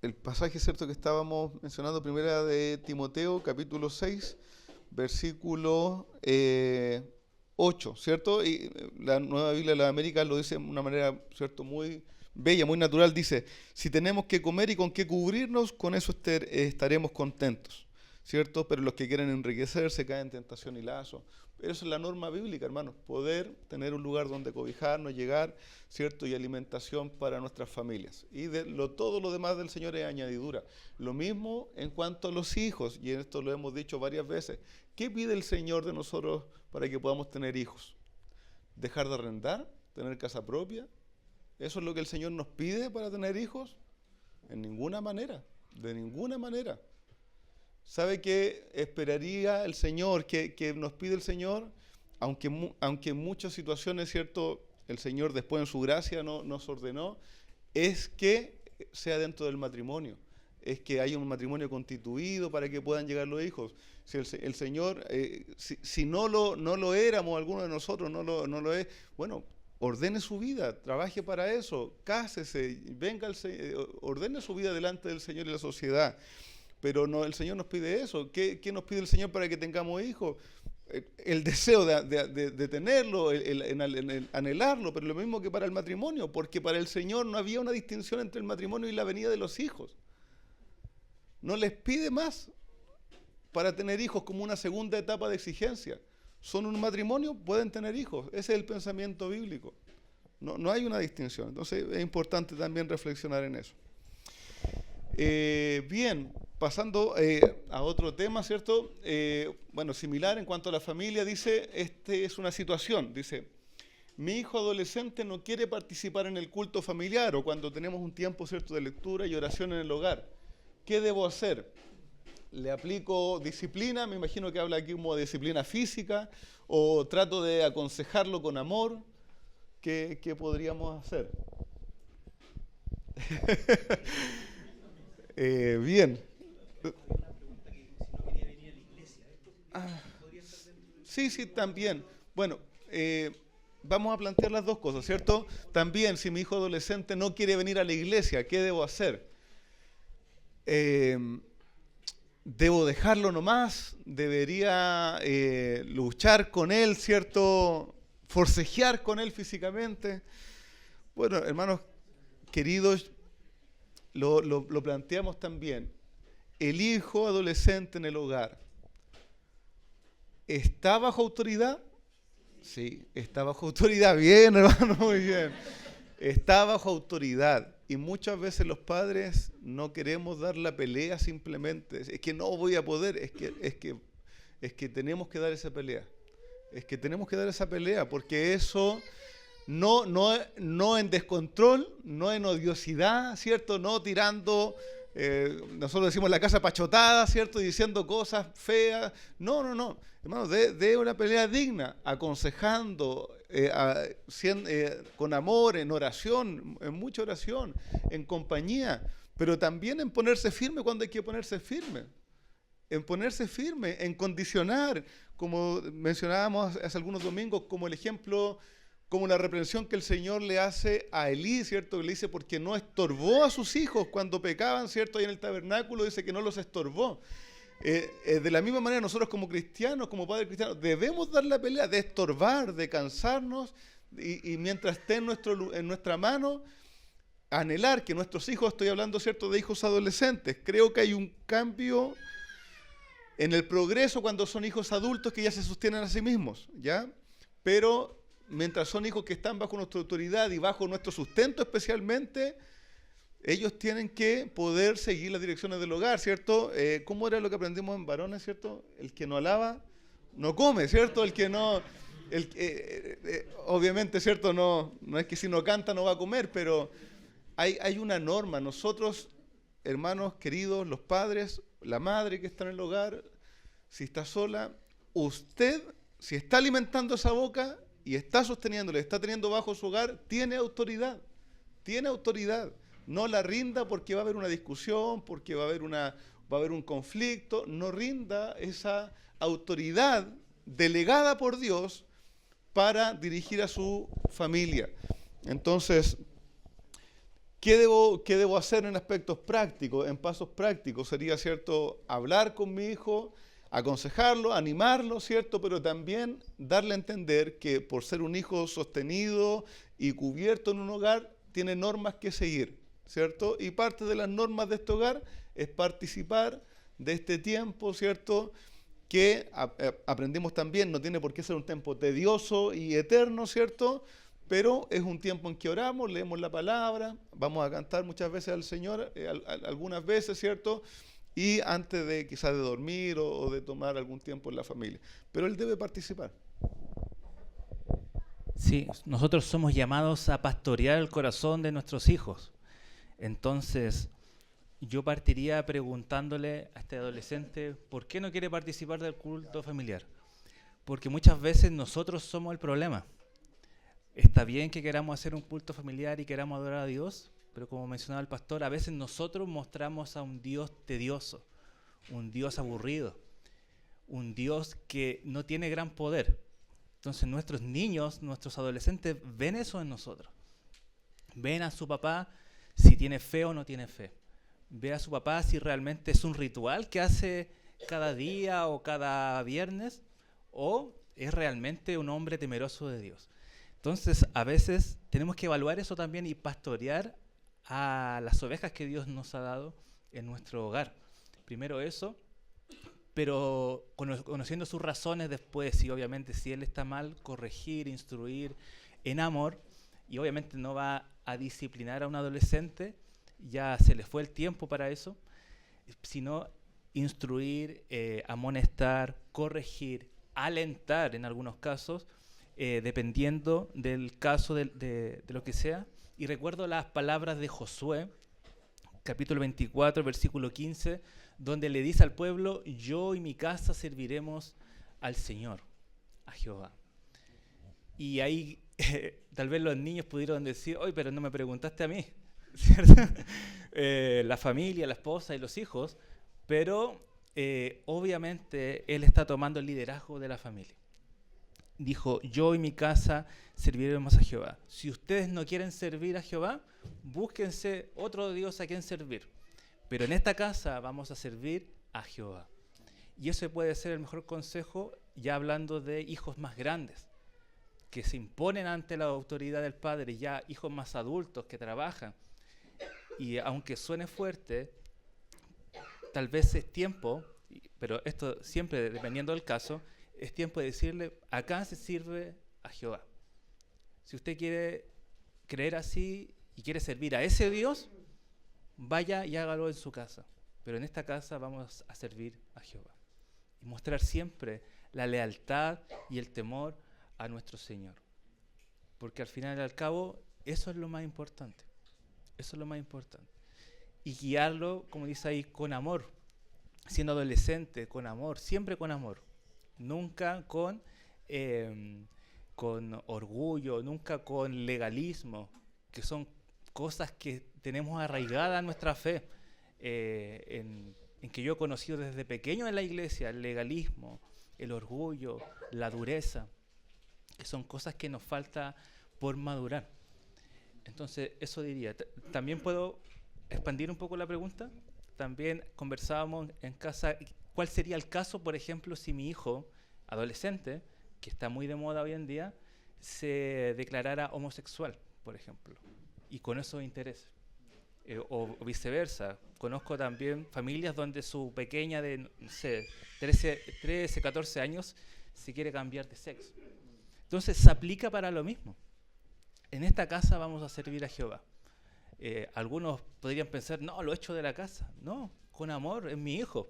el pasaje cierto que estábamos mencionando, primera de Timoteo, capítulo 6, versículo 8, ¿cierto? Y la Nueva Biblia de las Américas lo dice de una manera, ¿cierto?, muy bella, muy natural. Dice, si tenemos que comer y con qué cubrirnos, con eso estaremos contentos, ¿cierto? Pero los que quieren enriquecerse caen en tentación y lazo. Eso es la norma bíblica, hermanos, poder tener un lugar donde cobijarnos, llegar, ¿cierto? Y alimentación para nuestras familias. Y todo lo demás del Señor es añadidura. Lo mismo en cuanto a los hijos, y esto lo hemos dicho varias veces. ¿Qué pide el Señor de nosotros para que podamos tener hijos? ¿Dejar de arrendar? ¿Tener casa propia? ¿Eso es lo que el Señor nos pide para tener hijos? En ninguna manera, de ninguna manera. ¿Sabe qué esperaría el Señor, que nos pide el Señor? Aunque en muchas situaciones, ¿cierto?, el Señor después en su gracia nos ordenó, es que sea dentro del matrimonio, es que haya un matrimonio constituido para que puedan llegar los hijos. Si el Señor, si no lo éramos, alguno de nosotros no lo es, bueno, ordene su vida, trabaje para eso, cásese, ordene su vida delante del Señor y la sociedad. Pero no, el Señor nos pide eso. ¿Qué nos pide el Señor para que tengamos hijos? El deseo de tenerlo, el anhelarlo, pero lo mismo que para el matrimonio, porque para el Señor no había una distinción entre el matrimonio y la venida de los hijos. No les pide más para tener hijos como una segunda etapa de exigencia. Son un matrimonio, pueden tener hijos. Ese es el pensamiento bíblico. No hay una distinción. Entonces es importante también reflexionar en eso. Bien, pasando a otro tema, ¿cierto? Bueno, similar en cuanto a la familia, dice, es una situación, dice, mi hijo adolescente no quiere participar en el culto familiar o cuando tenemos un tiempo, ¿cierto?, de lectura y oración en el hogar. ¿Qué debo hacer? ¿Le aplico disciplina? Me imagino que habla aquí como de disciplina física, o trato de aconsejarlo con amor. ¿Qué podríamos hacer? Bien. Sí, también. Bueno, vamos a plantear las dos cosas, ¿cierto? También, si mi hijo adolescente no quiere venir a la iglesia, ¿qué debo hacer? ¿Debo dejarlo nomás? ¿Debería luchar con él, ¿cierto? ¿Forcejear con él físicamente? Bueno, hermanos queridos, lo planteamos también. El hijo adolescente en el hogar, ¿está bajo autoridad? Sí, está bajo autoridad. Bien, hermano, muy bien. Está bajo autoridad. Y muchas veces los padres no queremos dar la pelea simplemente. Es que no voy a poder, es que tenemos que dar esa pelea. Es que tenemos que dar esa pelea, porque eso no en descontrol, no en odiosidad, ¿cierto? No tirando, nosotros decimos la casa pachotada, ¿cierto? Diciendo cosas feas. No. Hermanos, de una pelea digna, aconsejando, con amor, en oración, en mucha oración, en compañía, pero también en ponerse firme cuando hay que ponerse firme. En ponerse firme, en condicionar, como mencionábamos hace algunos domingos, como el ejemplo, como la reprensión que el Señor le hace a Elí, ¿cierto? Le dice porque no estorbó a sus hijos cuando pecaban, ¿cierto? Ahí en el tabernáculo dice que no los estorbó. De la misma manera nosotros como cristianos, como padres cristianos, debemos dar la pelea de estorbar, de cansarnos y mientras esté en nuestra mano, anhelar que nuestros hijos, estoy hablando, ¿cierto?, de hijos adolescentes. Creo que hay un cambio en el progreso cuando son hijos adultos que ya se sostienen a sí mismos, ¿ya? Pero mientras son hijos que están bajo nuestra autoridad y bajo nuestro sustento especialmente, ellos tienen que poder seguir las direcciones del hogar, ¿cierto? ¿Cómo era lo que aprendimos en varones, ¿cierto? El que no alaba, no come, ¿cierto? El que no... obviamente, ¿cierto? No es que si no canta no va a comer, pero hay una norma. Nosotros, hermanos queridos, los padres, la madre que está en el hogar, si está sola, usted, si está alimentando esa boca y está sosteniéndola, está teniendo bajo su hogar, tiene autoridad. Tiene autoridad. No la rinda porque va a haber una discusión, porque va a haber un conflicto. No rinda esa autoridad delegada por Dios para dirigir a su familia. Entonces, qué debo hacer en aspectos prácticos, en pasos prácticos? Sería, ¿cierto?, hablar con mi hijo, aconsejarlo, animarlo, ¿cierto? Pero también darle a entender que por ser un hijo sostenido y cubierto en un hogar, tiene normas que seguir, ¿cierto? Y parte de las normas de este hogar es participar de este tiempo, ¿cierto?, que aprendimos también, no tiene por qué ser un tiempo tedioso y eterno, ¿cierto?, pero es un tiempo en que oramos, leemos la palabra, vamos a cantar muchas veces al Señor, algunas veces, ¿cierto?, y antes de quizás de dormir o de tomar algún tiempo en la familia. Pero él debe participar. Sí, nosotros somos llamados a pastorear el corazón de nuestros hijos. Entonces, yo partiría preguntándole a este adolescente, ¿por qué no quiere participar del culto familiar? Porque muchas veces nosotros somos el problema. Está bien que queramos hacer un culto familiar y queramos adorar a Dios, pero como mencionaba el pastor, a veces nosotros mostramos a un Dios tedioso, un Dios aburrido, un Dios que no tiene gran poder. Entonces nuestros niños, nuestros adolescentes ven eso en nosotros. Ven a su papá si tiene fe o no tiene fe. Ve a su papá si realmente es un ritual que hace cada día o cada viernes o es realmente un hombre temeroso de Dios. Entonces a veces tenemos que evaluar eso también y pastorear a las ovejas que Dios nos ha dado en nuestro hogar. Primero eso, pero conociendo sus razones después, y obviamente si él está mal, corregir, instruir en amor, y obviamente no va a disciplinar a un adolescente, ya se le fue el tiempo para eso, sino instruir, amonestar, corregir, alentar en algunos casos, dependiendo del caso de lo que sea. Y recuerdo las palabras de Josué, capítulo 24, versículo 15, donde le dice al pueblo, yo y mi casa serviremos al Señor, a Jehová. Y ahí tal vez los niños pudieron decir, oye, pero no me preguntaste a mí, ¿cierto? La familia, la esposa y los hijos, pero obviamente él está tomando el liderazgo de la familia. Dijo, yo y mi casa serviremos a Jehová. Si ustedes no quieren servir a Jehová, búsquense otro Dios a quien servir. Pero en esta casa vamos a servir a Jehová. Y ese puede ser el mejor consejo, ya hablando de hijos más grandes, que se imponen ante la autoridad del padre, ya hijos más adultos que trabajan. Y aunque suene fuerte, tal vez es tiempo, pero esto siempre dependiendo del caso, es tiempo de decirle, acá se sirve a Jehová. Si usted quiere creer así y quiere servir a ese Dios, vaya y hágalo en su casa. Pero en esta casa vamos a servir a Jehová. Y mostrar siempre la lealtad y el temor a nuestro Señor. Porque al final y al cabo, eso es lo más importante. Eso es lo más importante. Y guiarlo, como dice ahí, con amor. Siendo adolescente, con amor, siempre con amor. Nunca con orgullo, nunca con legalismo, que son cosas que tenemos arraigadas en nuestra fe, en que yo he conocido desde pequeño en la iglesia, el legalismo, el orgullo, la dureza, que son cosas que nos falta por madurar. Entonces, eso diría. También puedo expandir un poco la pregunta. También conversábamos en casa, ¿cuál sería el caso, por ejemplo, si mi hijo, adolescente, que está muy de moda hoy en día, se declarara homosexual, por ejemplo, y con esos intereses? O viceversa. Conozco también familias donde su pequeña de, no sé, 13, 14 años se quiere cambiar de sexo. Entonces, se aplica para lo mismo. En esta casa vamos a servir a Jehová. Algunos podrían pensar, no, lo echo de la casa. No, con amor, es mi hijo.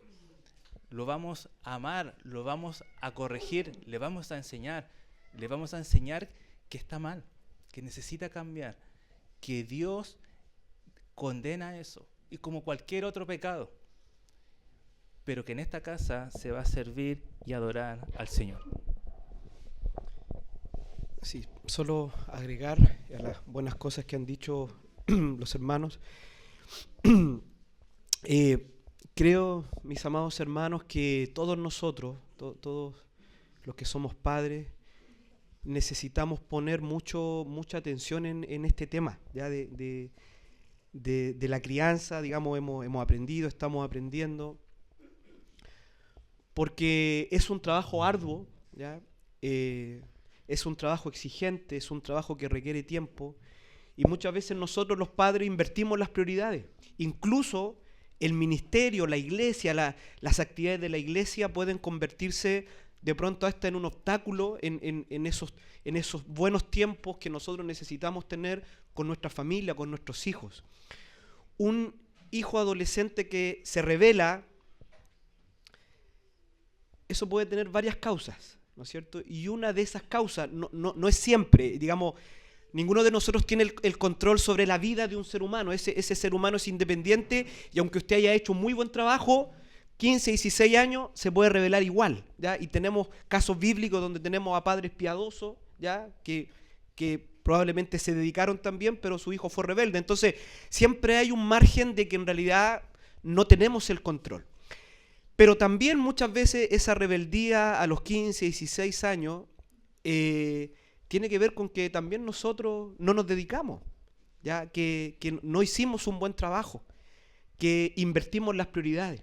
Lo vamos a amar, lo vamos a corregir, le vamos a enseñar que está mal, que necesita cambiar, que Dios condena eso, y como cualquier otro pecado, pero que en esta casa se va a servir y adorar al Señor. Sí, solo agregar a las buenas cosas que han dicho los hermanos. Creo, mis amados hermanos, que todos nosotros, todos los que somos padres, necesitamos poner mucha atención en este tema, ¿ya? de de la crianza, digamos, hemos aprendido, estamos aprendiendo, porque es un trabajo arduo, ¿ya? Es un trabajo exigente, es un trabajo que requiere tiempo, y muchas veces nosotros los padres invertimos las prioridades. Incluso el ministerio, la iglesia, las actividades de la iglesia pueden convertirse de pronto hasta en un obstáculo en esos buenos tiempos que nosotros necesitamos tener con nuestra familia, con nuestros hijos. Un hijo adolescente que se rebela, eso puede tener varias causas, ¿no es cierto? Y una de esas causas, no es siempre, digamos, ninguno de nosotros tiene el control sobre la vida de un ser humano. Ese ser humano es independiente, y aunque usted haya hecho un muy buen trabajo, 15, 16 años, se puede rebelar igual, ¿ya? Y tenemos casos bíblicos donde tenemos a padres piadosos, ¿ya? Que probablemente se dedicaron también, pero su hijo fue rebelde. Entonces, siempre hay un margen de que en realidad no tenemos el control. Pero también muchas veces esa rebeldía a los 15, 16 años tiene que ver con que también nosotros no nos dedicamos, ¿ya? Que no hicimos un buen trabajo, que invertimos las prioridades.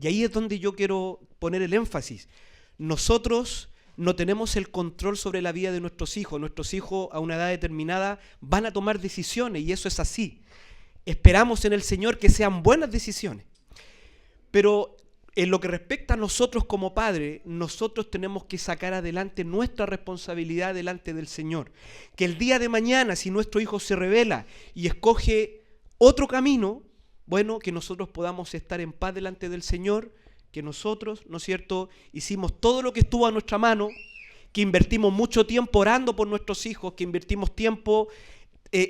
Y ahí es donde yo quiero poner el énfasis. Nosotros no tenemos el control sobre la vida de nuestros hijos. Nuestros hijos a una edad determinada van a tomar decisiones, y eso es así. Esperamos en el Señor que sean buenas decisiones. Pero en lo que respecta a nosotros como padres, nosotros tenemos que sacar adelante nuestra responsabilidad delante del Señor. Que el día de mañana, si nuestro hijo se rebela y escoge otro camino, bueno, que nosotros podamos estar en paz delante del Señor, que nosotros, ¿no es cierto?, hicimos todo lo que estuvo a nuestra mano, que invertimos mucho tiempo orando por nuestros hijos, que invertimos tiempo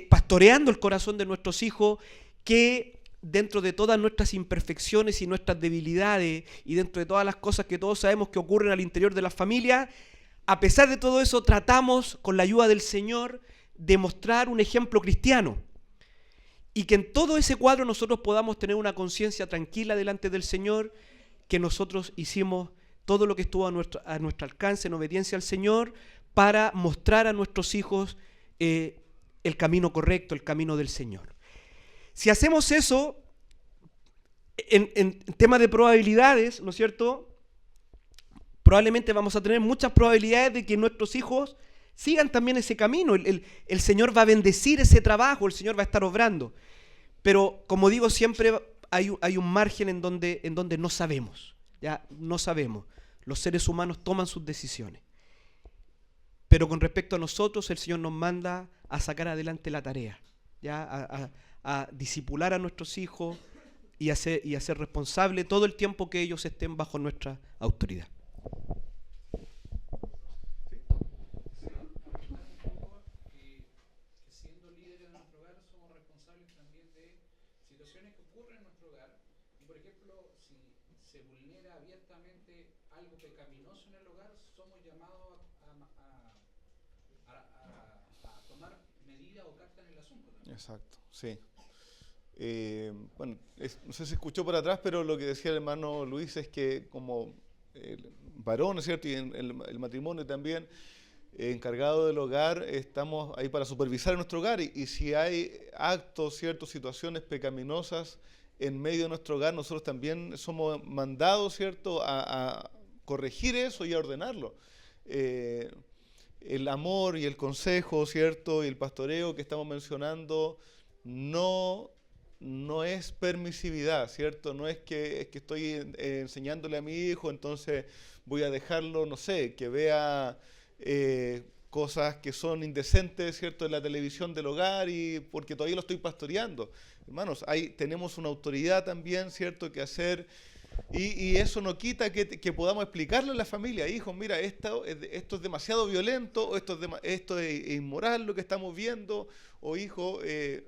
pastoreando el corazón de nuestros hijos, que dentro de todas nuestras imperfecciones y nuestras debilidades, y dentro de todas las cosas que todos sabemos que ocurren al interior de la familia, a pesar de todo eso tratamos, con la ayuda del Señor, de mostrar un ejemplo cristiano. Y que en todo ese cuadro nosotros podamos tener una conciencia tranquila delante del Señor, que nosotros hicimos todo lo que estuvo a nuestro alcance en obediencia al Señor, para mostrar a nuestros hijos el camino correcto, el camino del Señor. Si hacemos eso, en tema de probabilidades, ¿no es cierto?, probablemente vamos a tener muchas probabilidades de que nuestros hijos sigan también ese camino. El Señor va a bendecir ese trabajo, el Señor va a estar obrando. Pero, como digo, siempre hay un margen en donde no sabemos, ¿ya? No sabemos. Los seres humanos toman sus decisiones. Pero con respecto a nosotros, el Señor nos manda a sacar adelante la tarea, ¿ya? A discipular a nuestros hijos y a ser responsable todo el tiempo que ellos estén bajo nuestra autoridad. Siendo líderes de nuestro hogar, somos responsables también de situaciones que ocurren en nuestro hogar. Y por ejemplo, si se vulnera abiertamente algo pecaminoso en el hogar, somos llamados a tomar medidas o cartas en el asunto también. Exacto, sí. Bueno, no sé si escuchó por atrás, pero lo que decía el hermano Luis es que como varón, ¿no es cierto?, y en el matrimonio también, encargado del hogar, estamos ahí para supervisar nuestro hogar, y si hay actos, ciertas situaciones pecaminosas en medio de nuestro hogar, nosotros también somos mandados, ¿cierto?, a corregir eso y a ordenarlo. El amor y el consejo, ¿cierto?, y el pastoreo que estamos mencionando no es permisividad, ¿cierto? No es que estoy enseñándole a mi hijo, entonces voy a dejarlo, no sé, que vea cosas que son indecentes, ¿cierto?, en la televisión del hogar, y porque todavía lo estoy pastoreando. Hermanos, tenemos una autoridad también, ¿cierto?, que hacer, y eso no quita que podamos explicarle a la familia: hijo, mira, esto es demasiado violento, o esto es inmoral lo que estamos viendo, o hijo,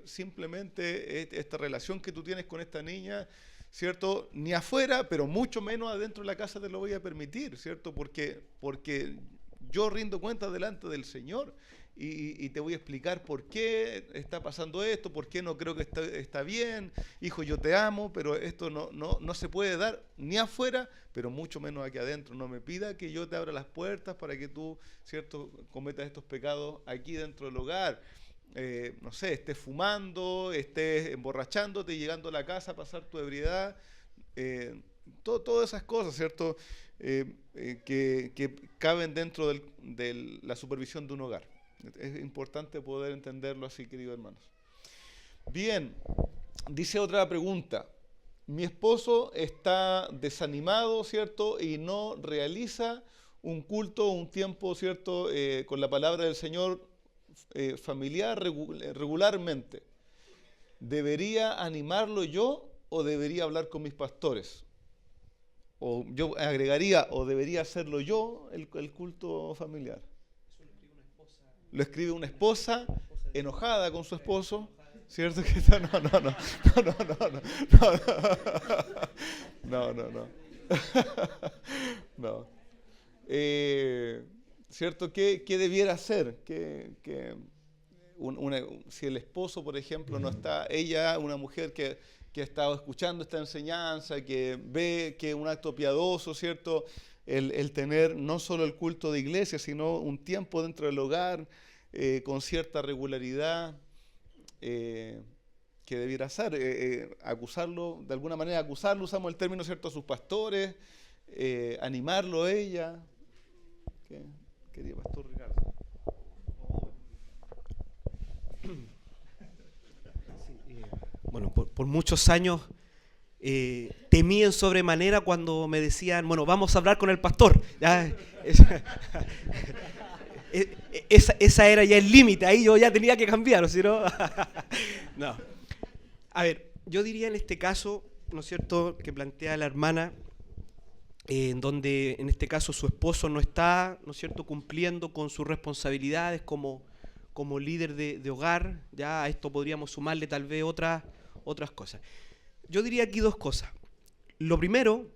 simplemente esta relación que tú tienes con esta niña, ¿cierto?, ni afuera, pero mucho menos adentro de la casa te lo voy a permitir, ¿cierto?, porque yo rindo cuenta delante del Señor, y te voy a explicar por qué está pasando esto, por qué no creo que está bien. Hijo, yo te amo, pero esto no se puede dar ni afuera, pero mucho menos aquí adentro. No me pida que yo te abra las puertas para que tú, ¿cierto?, cometas estos pecados aquí dentro del hogar. no sé, estés fumando, estés emborrachándote, llegando a la casa a pasar tu ebriedad, todas esas cosas, ¿cierto? Que caben dentro de la supervisión de un hogar. Es importante poder entenderlo así, queridos hermanos. Bien, dice otra pregunta. Mi esposo está desanimado, ¿cierto? Y no realiza un culto, un tiempo, ¿cierto? Con la palabra del Señor familiar regularmente. ¿Debería animarlo yo o debería hablar con mis pastores? O yo agregaría, o debería hacerlo yo el culto familiar. Lo escribe una esposa enojada con su esposo, ¿cierto? Que está, no. ¿Cierto? ¿Qué debiera hacer? Si el esposo, por ejemplo, no está, ella, una mujer que ha estado escuchando esta enseñanza, que ve que es un acto piadoso, ¿cierto? El tener no solo el culto de iglesia, sino un tiempo dentro del hogar con cierta regularidad, ¿qué debiera hacer? Acusarlo, de alguna manera acusarlo, usamos el término, ¿cierto?, a sus pastores, animarlo a ella. ¿Qué quería Pastor Ricardo? Bueno, por muchos años temí en sobremanera cuando me decían, bueno, vamos a hablar con el pastor. ¿Ya? Esa era ya el límite, ahí yo ya tenía que cambiar, ¿sí, no? No. A ver, yo diría en este caso, ¿no es cierto?, que plantea la hermana, en donde en este caso su esposo no está, ¿no es cierto?, cumpliendo con sus responsabilidades como líder de hogar. Ya a esto podríamos sumarle tal vez otras cosas. Yo diría aquí dos cosas. Lo primero,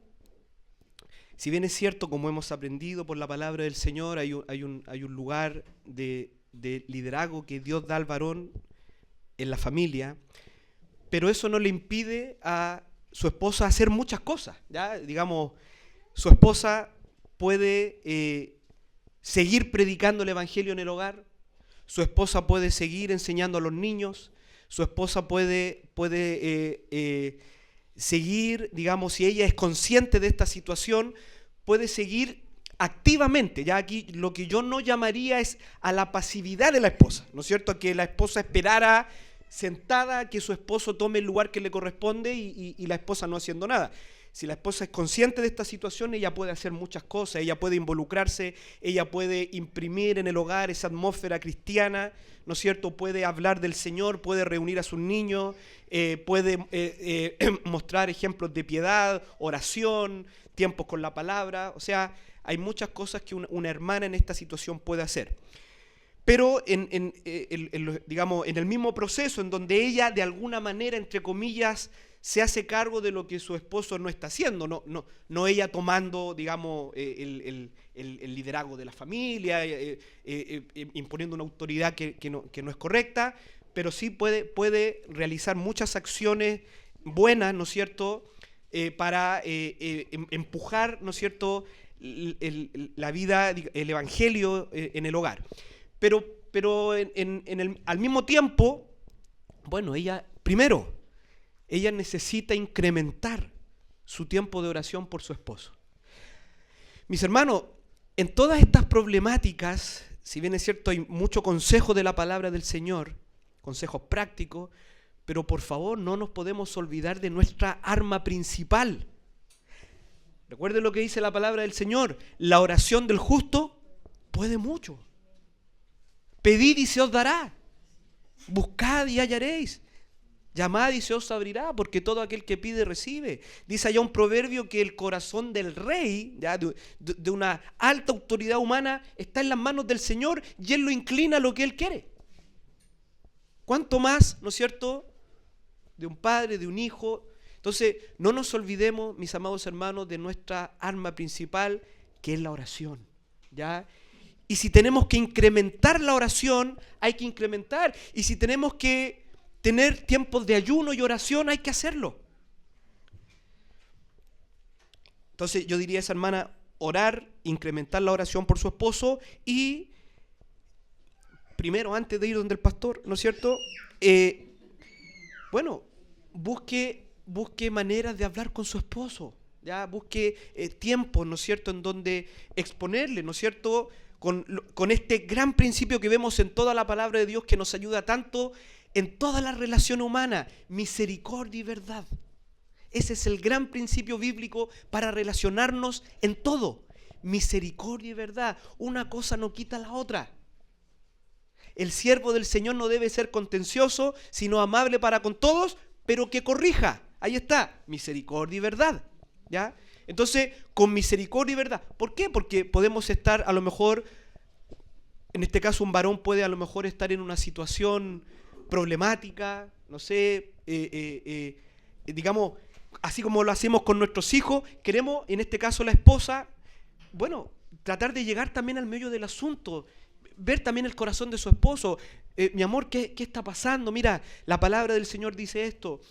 si bien es cierto, como hemos aprendido por la palabra del Señor, hay un lugar de liderazgo que Dios da al varón en la familia, pero eso no le impide a su esposa hacer muchas cosas. ¿Ya? Digamos, su esposa puede seguir predicando el evangelio en el hogar, su esposa puede seguir enseñando a los niños, su esposa puede seguir, digamos, si ella es consciente de esta situación, puede seguir activamente. Ya aquí lo que yo no llamaría es a la pasividad de la esposa, ¿no es cierto? Que la esposa esperara sentada que su esposo tome el lugar que le corresponde y la esposa no haciendo nada. Si la esposa es consciente de esta situación, ella puede hacer muchas cosas, ella puede involucrarse, ella puede imprimir en el hogar esa atmósfera cristiana, ¿no es cierto? Puede hablar del Señor, puede reunir a sus niños, puede mostrar ejemplos de piedad, oración, tiempos con la palabra. O sea, hay muchas cosas que una hermana en esta situación puede hacer. Pero digamos, en el mismo proceso en donde ella de alguna manera, entre comillas, se hace cargo de lo que su esposo no está haciendo, no ella tomando, digamos, el liderazgo de la familia, imponiendo una autoridad que no es correcta, pero sí puede realizar muchas acciones buenas, ¿no es cierto?, para empujar, ¿no es cierto?, la vida, el evangelio en el hogar. Pero al mismo tiempo, bueno, ella necesita incrementar su tiempo de oración por su esposo. Mis hermanos, en todas estas problemáticas, si bien es cierto hay mucho consejo de la palabra del Señor, consejos prácticos, pero por favor no nos podemos olvidar de nuestra arma principal. Recuerden lo que dice la palabra del Señor: la oración del justo puede mucho. Pedid y se os dará, buscad y hallaréis, llamad y se os abrirá, porque todo aquel que pide recibe. Dice allá un proverbio que el corazón del rey, ya, de una alta autoridad humana, está en las manos del Señor y Él lo inclina a lo que Él quiere. ¿Cuánto más, no es cierto?, de un padre, de un hijo. Entonces, no nos olvidemos, mis amados hermanos, de nuestra arma principal, que es la oración, ¿ya? Y si tenemos que incrementar la oración, hay que incrementar. Y si tenemos que tener tiempos de ayuno y oración, hay que hacerlo. Entonces yo diría a esa hermana, orar, incrementar la oración por su esposo y primero, antes de ir donde el pastor, ¿no es cierto? Bueno, busque maneras de hablar con su esposo, ya busque tiempos, ¿no es cierto?, en donde exponerle, ¿no es cierto?, con este gran principio que vemos en toda la palabra de Dios que nos ayuda tanto en toda la relación humana, misericordia y verdad. Ese es el gran principio bíblico para relacionarnos en todo. Misericordia y verdad. Una cosa no quita la otra. El siervo del Señor no debe ser contencioso, sino amable para con todos, pero que corrija. Ahí está, misericordia y verdad. ¿Ya? Entonces, con misericordia y verdad. ¿Por qué? Porque podemos estar, a lo mejor, en este caso un varón puede a lo mejor estar en una situación problemática, no sé, digamos, así como lo hacemos con nuestros hijos, queremos, en este caso la esposa, bueno, tratar de llegar también al meollo del asunto, ver también el corazón de su esposo. Mi amor, ¿qué está pasando? Mira, la palabra del Señor dice esto,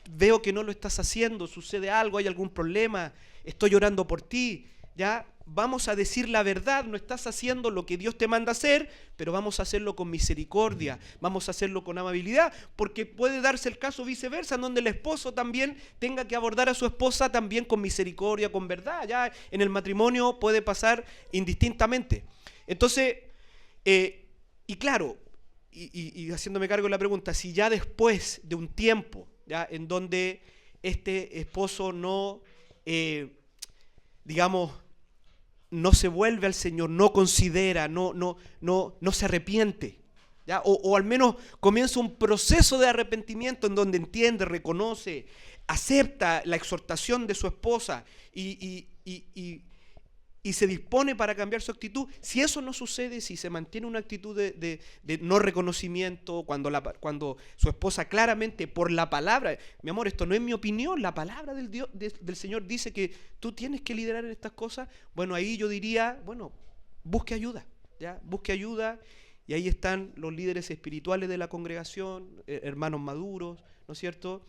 veo que no lo estás haciendo, sucede algo, hay algún problema, estoy orando por ti, ¿ya? Vamos a decir la verdad, no estás haciendo lo que Dios te manda hacer, pero vamos a hacerlo con misericordia, vamos a hacerlo con amabilidad, porque puede darse el caso viceversa, en donde el esposo también tenga que abordar a su esposa también con misericordia, con verdad. Ya en el matrimonio puede pasar indistintamente. Entonces, y claro, y haciéndome cargo de la pregunta, si ya después de un tiempo, ya en donde este esposo no, digamos, no se vuelve al Señor, no considera, no se arrepiente, ¿ya? O al menos comienza un proceso de arrepentimiento en donde entiende, reconoce, acepta la exhortación de su esposa y se dispone para cambiar su actitud. Si eso no sucede, si se mantiene una actitud de no reconocimiento, cuando su esposa claramente por la palabra, mi amor, esto no es mi opinión, la palabra del Señor dice que tú tienes que liderar en estas cosas, bueno, ahí yo diría, bueno, busque ayuda, ¿ya? Busque ayuda, y ahí están los líderes espirituales de la congregación, hermanos maduros, ¿no es cierto?,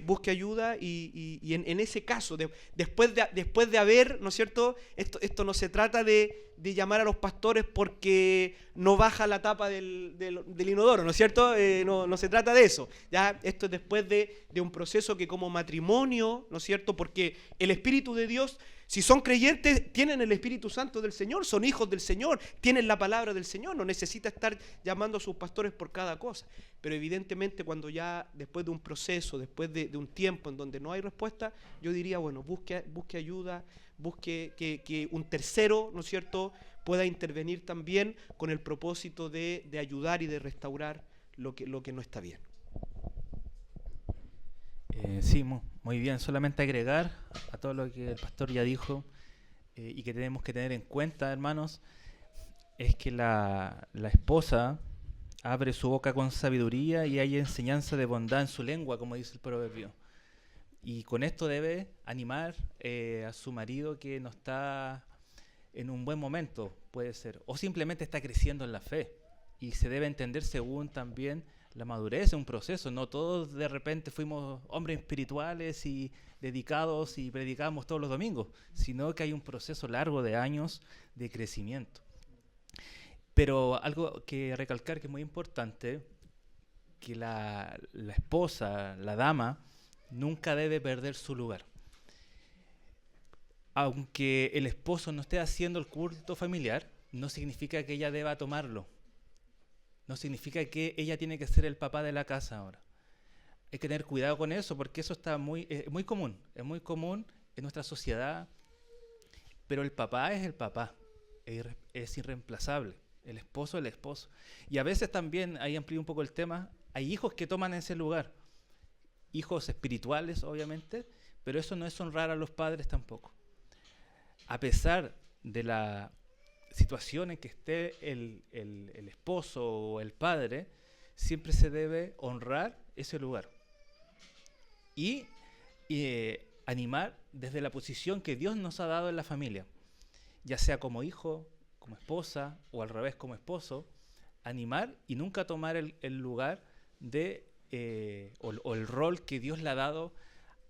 busque ayuda y en ese caso, después de haber, ¿no es cierto?, esto no se trata de llamar a los pastores porque no baja la tapa del inodoro, ¿no es cierto? No se trata de eso, ¿ya? Esto es después de un proceso que como matrimonio, ¿no es cierto?, porque el Espíritu de Dios, si son creyentes, tienen el Espíritu Santo del Señor, son hijos del Señor, tienen la palabra del Señor, no necesita estar llamando a sus pastores por cada cosa. Pero evidentemente cuando ya después de un proceso, después de un tiempo en donde no hay respuesta, yo diría, bueno, busque ayuda, busque que un tercero, ¿no es cierto?, pueda intervenir también con el propósito de ayudar y de restaurar lo que no está bien. Sí, muy bien. Solamente agregar a todo lo que el pastor ya dijo y que tenemos que tener en cuenta, hermanos, es que la esposa abre su boca con sabiduría y hay enseñanza de bondad en su lengua, como dice el proverbio. Y con esto debe animar a su marido que no está en un buen momento, puede ser, o simplemente está creciendo en la fe. Y se debe entender según también la madurez, es un proceso. No todos de repente fuimos hombres espirituales y dedicados y predicamos todos los domingos, sino que hay un proceso largo de años de crecimiento. Pero algo que recalcar que es muy importante, que la esposa, la dama, nunca debe perder su lugar. Aunque el esposo no esté haciendo el culto familiar, no significa que ella deba tomarlo. No significa que ella tiene que ser el papá de la casa ahora. Hay que tener cuidado con eso porque eso está muy común. Es muy común en nuestra sociedad. Pero el papá es el papá. Es irreemplazable. El esposo es el esposo. Y a veces también, ahí amplío un poco el tema, hay hijos que toman ese lugar. Hijos espirituales, obviamente, pero eso no es honrar a los padres tampoco. A pesar de la situación en que esté el esposo o el padre, siempre se debe honrar ese lugar. Y animar desde la posición que Dios nos ha dado en la familia, ya sea como hijo, como esposa o al revés como esposo, animar y nunca tomar el lugar de o el rol que Dios le ha dado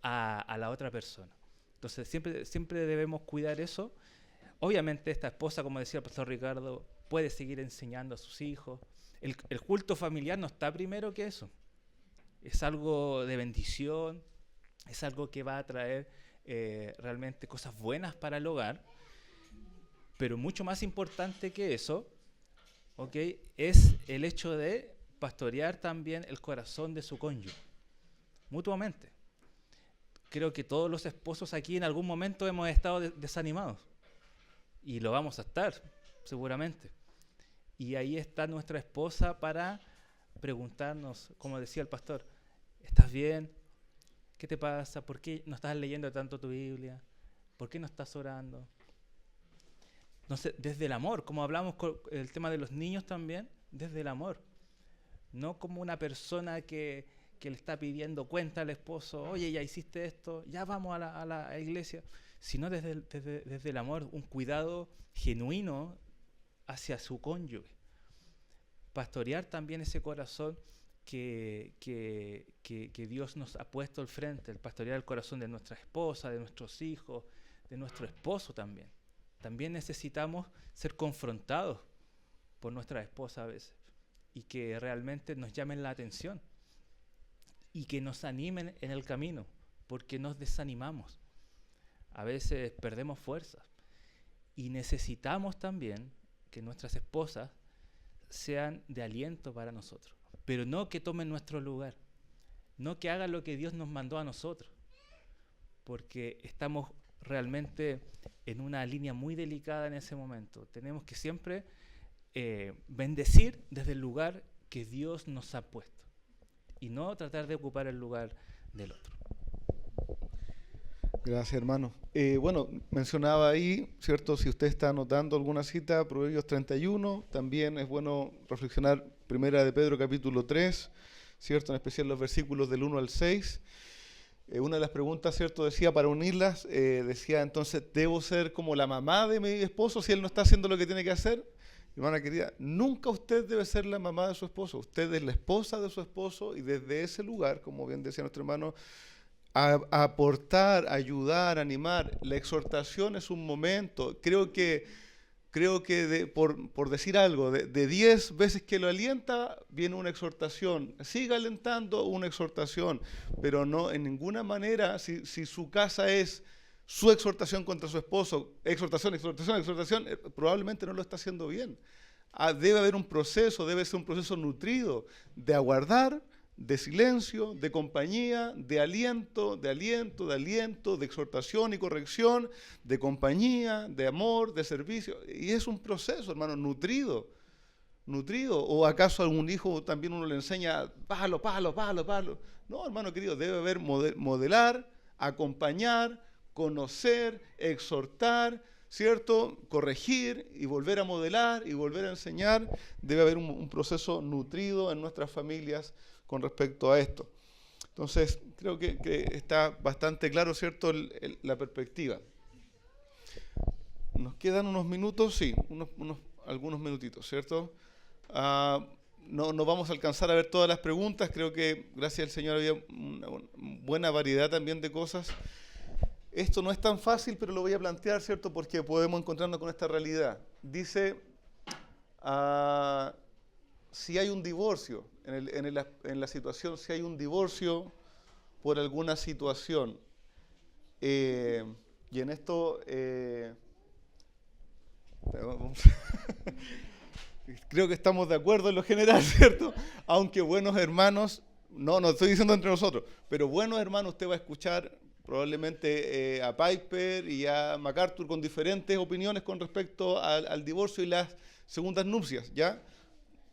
a la otra persona. Entonces siempre debemos cuidar eso. Obviamente esta esposa, como decía el pastor Ricardo, puede seguir enseñando a sus hijos, El culto familiar no está primero que eso. Es algo de bendición, es algo que va a traer realmente cosas buenas para el hogar, pero mucho más importante que eso, ¿ok?, es el hecho de pastorear también el corazón de su cónyuge, mutuamente. Creo que todos los esposos aquí en algún momento hemos estado desanimados, y lo vamos a estar, seguramente. Y ahí está nuestra esposa para preguntarnos, como decía el pastor, ¿estás bien? ¿Qué te pasa? ¿Por qué no estás leyendo tanto tu Biblia? ¿Por qué no estás orando? No sé, desde el amor, como hablamos con el tema de los niños también, desde el amor. No como una persona que le está pidiendo cuenta al esposo, oye, ya hiciste esto, ya vamos a la iglesia, sino desde el amor, un cuidado genuino hacia su cónyuge. Pastorear también ese corazón que Dios nos ha puesto al frente, el pastorear el corazón de nuestra esposa, de nuestros hijos, de nuestro esposo también. También necesitamos ser confrontados por nuestra esposa a veces, y que realmente nos llamen la atención y que nos animen en el camino, porque nos desanimamos. A veces perdemos fuerzas y necesitamos también que nuestras esposas sean de aliento para nosotros, pero no que tomen nuestro lugar, no que hagan lo que Dios nos mandó a nosotros, porque estamos realmente en una línea muy delicada en ese momento. Tenemos que siempre bendecir desde el lugar que Dios nos ha puesto y no tratar de ocupar el lugar del otro. Gracias, hermano. Bueno, mencionaba ahí, ¿cierto? Si usted está anotando alguna cita, Proverbios 31, también es bueno reflexionar Primera de Pedro capítulo 3, ¿cierto? En especial los versículos del 1 al 6. Una de las preguntas, ¿cierto? Decía, para unirlas, decía entonces, ¿debo ser como la mamá de mi esposo si él no está haciendo lo que tiene que hacer? Hermana querida, nunca usted debe ser la mamá de su esposo. Usted es la esposa de su esposo, y desde ese lugar, como bien decía nuestro hermano, a aportar, ayudar, animar. La exhortación es un momento. Creo que por decir algo, de 10 veces que lo alienta, viene una exhortación. Siga alentando, una exhortación, pero no en ninguna manera, si su casa es su exhortación contra su esposo, exhortación, probablemente no lo está haciendo bien. Debe haber un proceso, debe ser un proceso nutrido de aguardar, de silencio, de compañía, de aliento, de exhortación y corrección, de compañía, de amor, de servicio. Y es un proceso, hermano, nutrido. ¿O acaso a algún hijo también uno le enseña, palo? No, hermano querido, debe haber modelar, acompañar, conocer, exhortar, ¿cierto? Corregir y volver a modelar y volver a enseñar. Debe haber un proceso nutrido en nuestras familias con respecto a esto. Entonces, creo que está bastante claro, ¿cierto?, la perspectiva. Nos quedan unos minutos, sí, algunos minutitos, ¿cierto? No vamos a alcanzar a ver todas las preguntas. Creo que, gracias al Señor, había una buena variedad también de cosas. Esto no es tan fácil, pero lo voy a plantear, ¿cierto?, porque podemos encontrarnos con esta realidad. Dice, si hay un divorcio, en la situación, si hay un divorcio por alguna situación, y en esto creo que estamos de acuerdo en lo general, ¿cierto? Aunque buenos hermanos, no estoy diciendo entre nosotros, pero buenos hermanos, usted va a escuchar probablemente a Piper y a MacArthur con diferentes opiniones con respecto al divorcio y las segundas nupcias, ¿ya?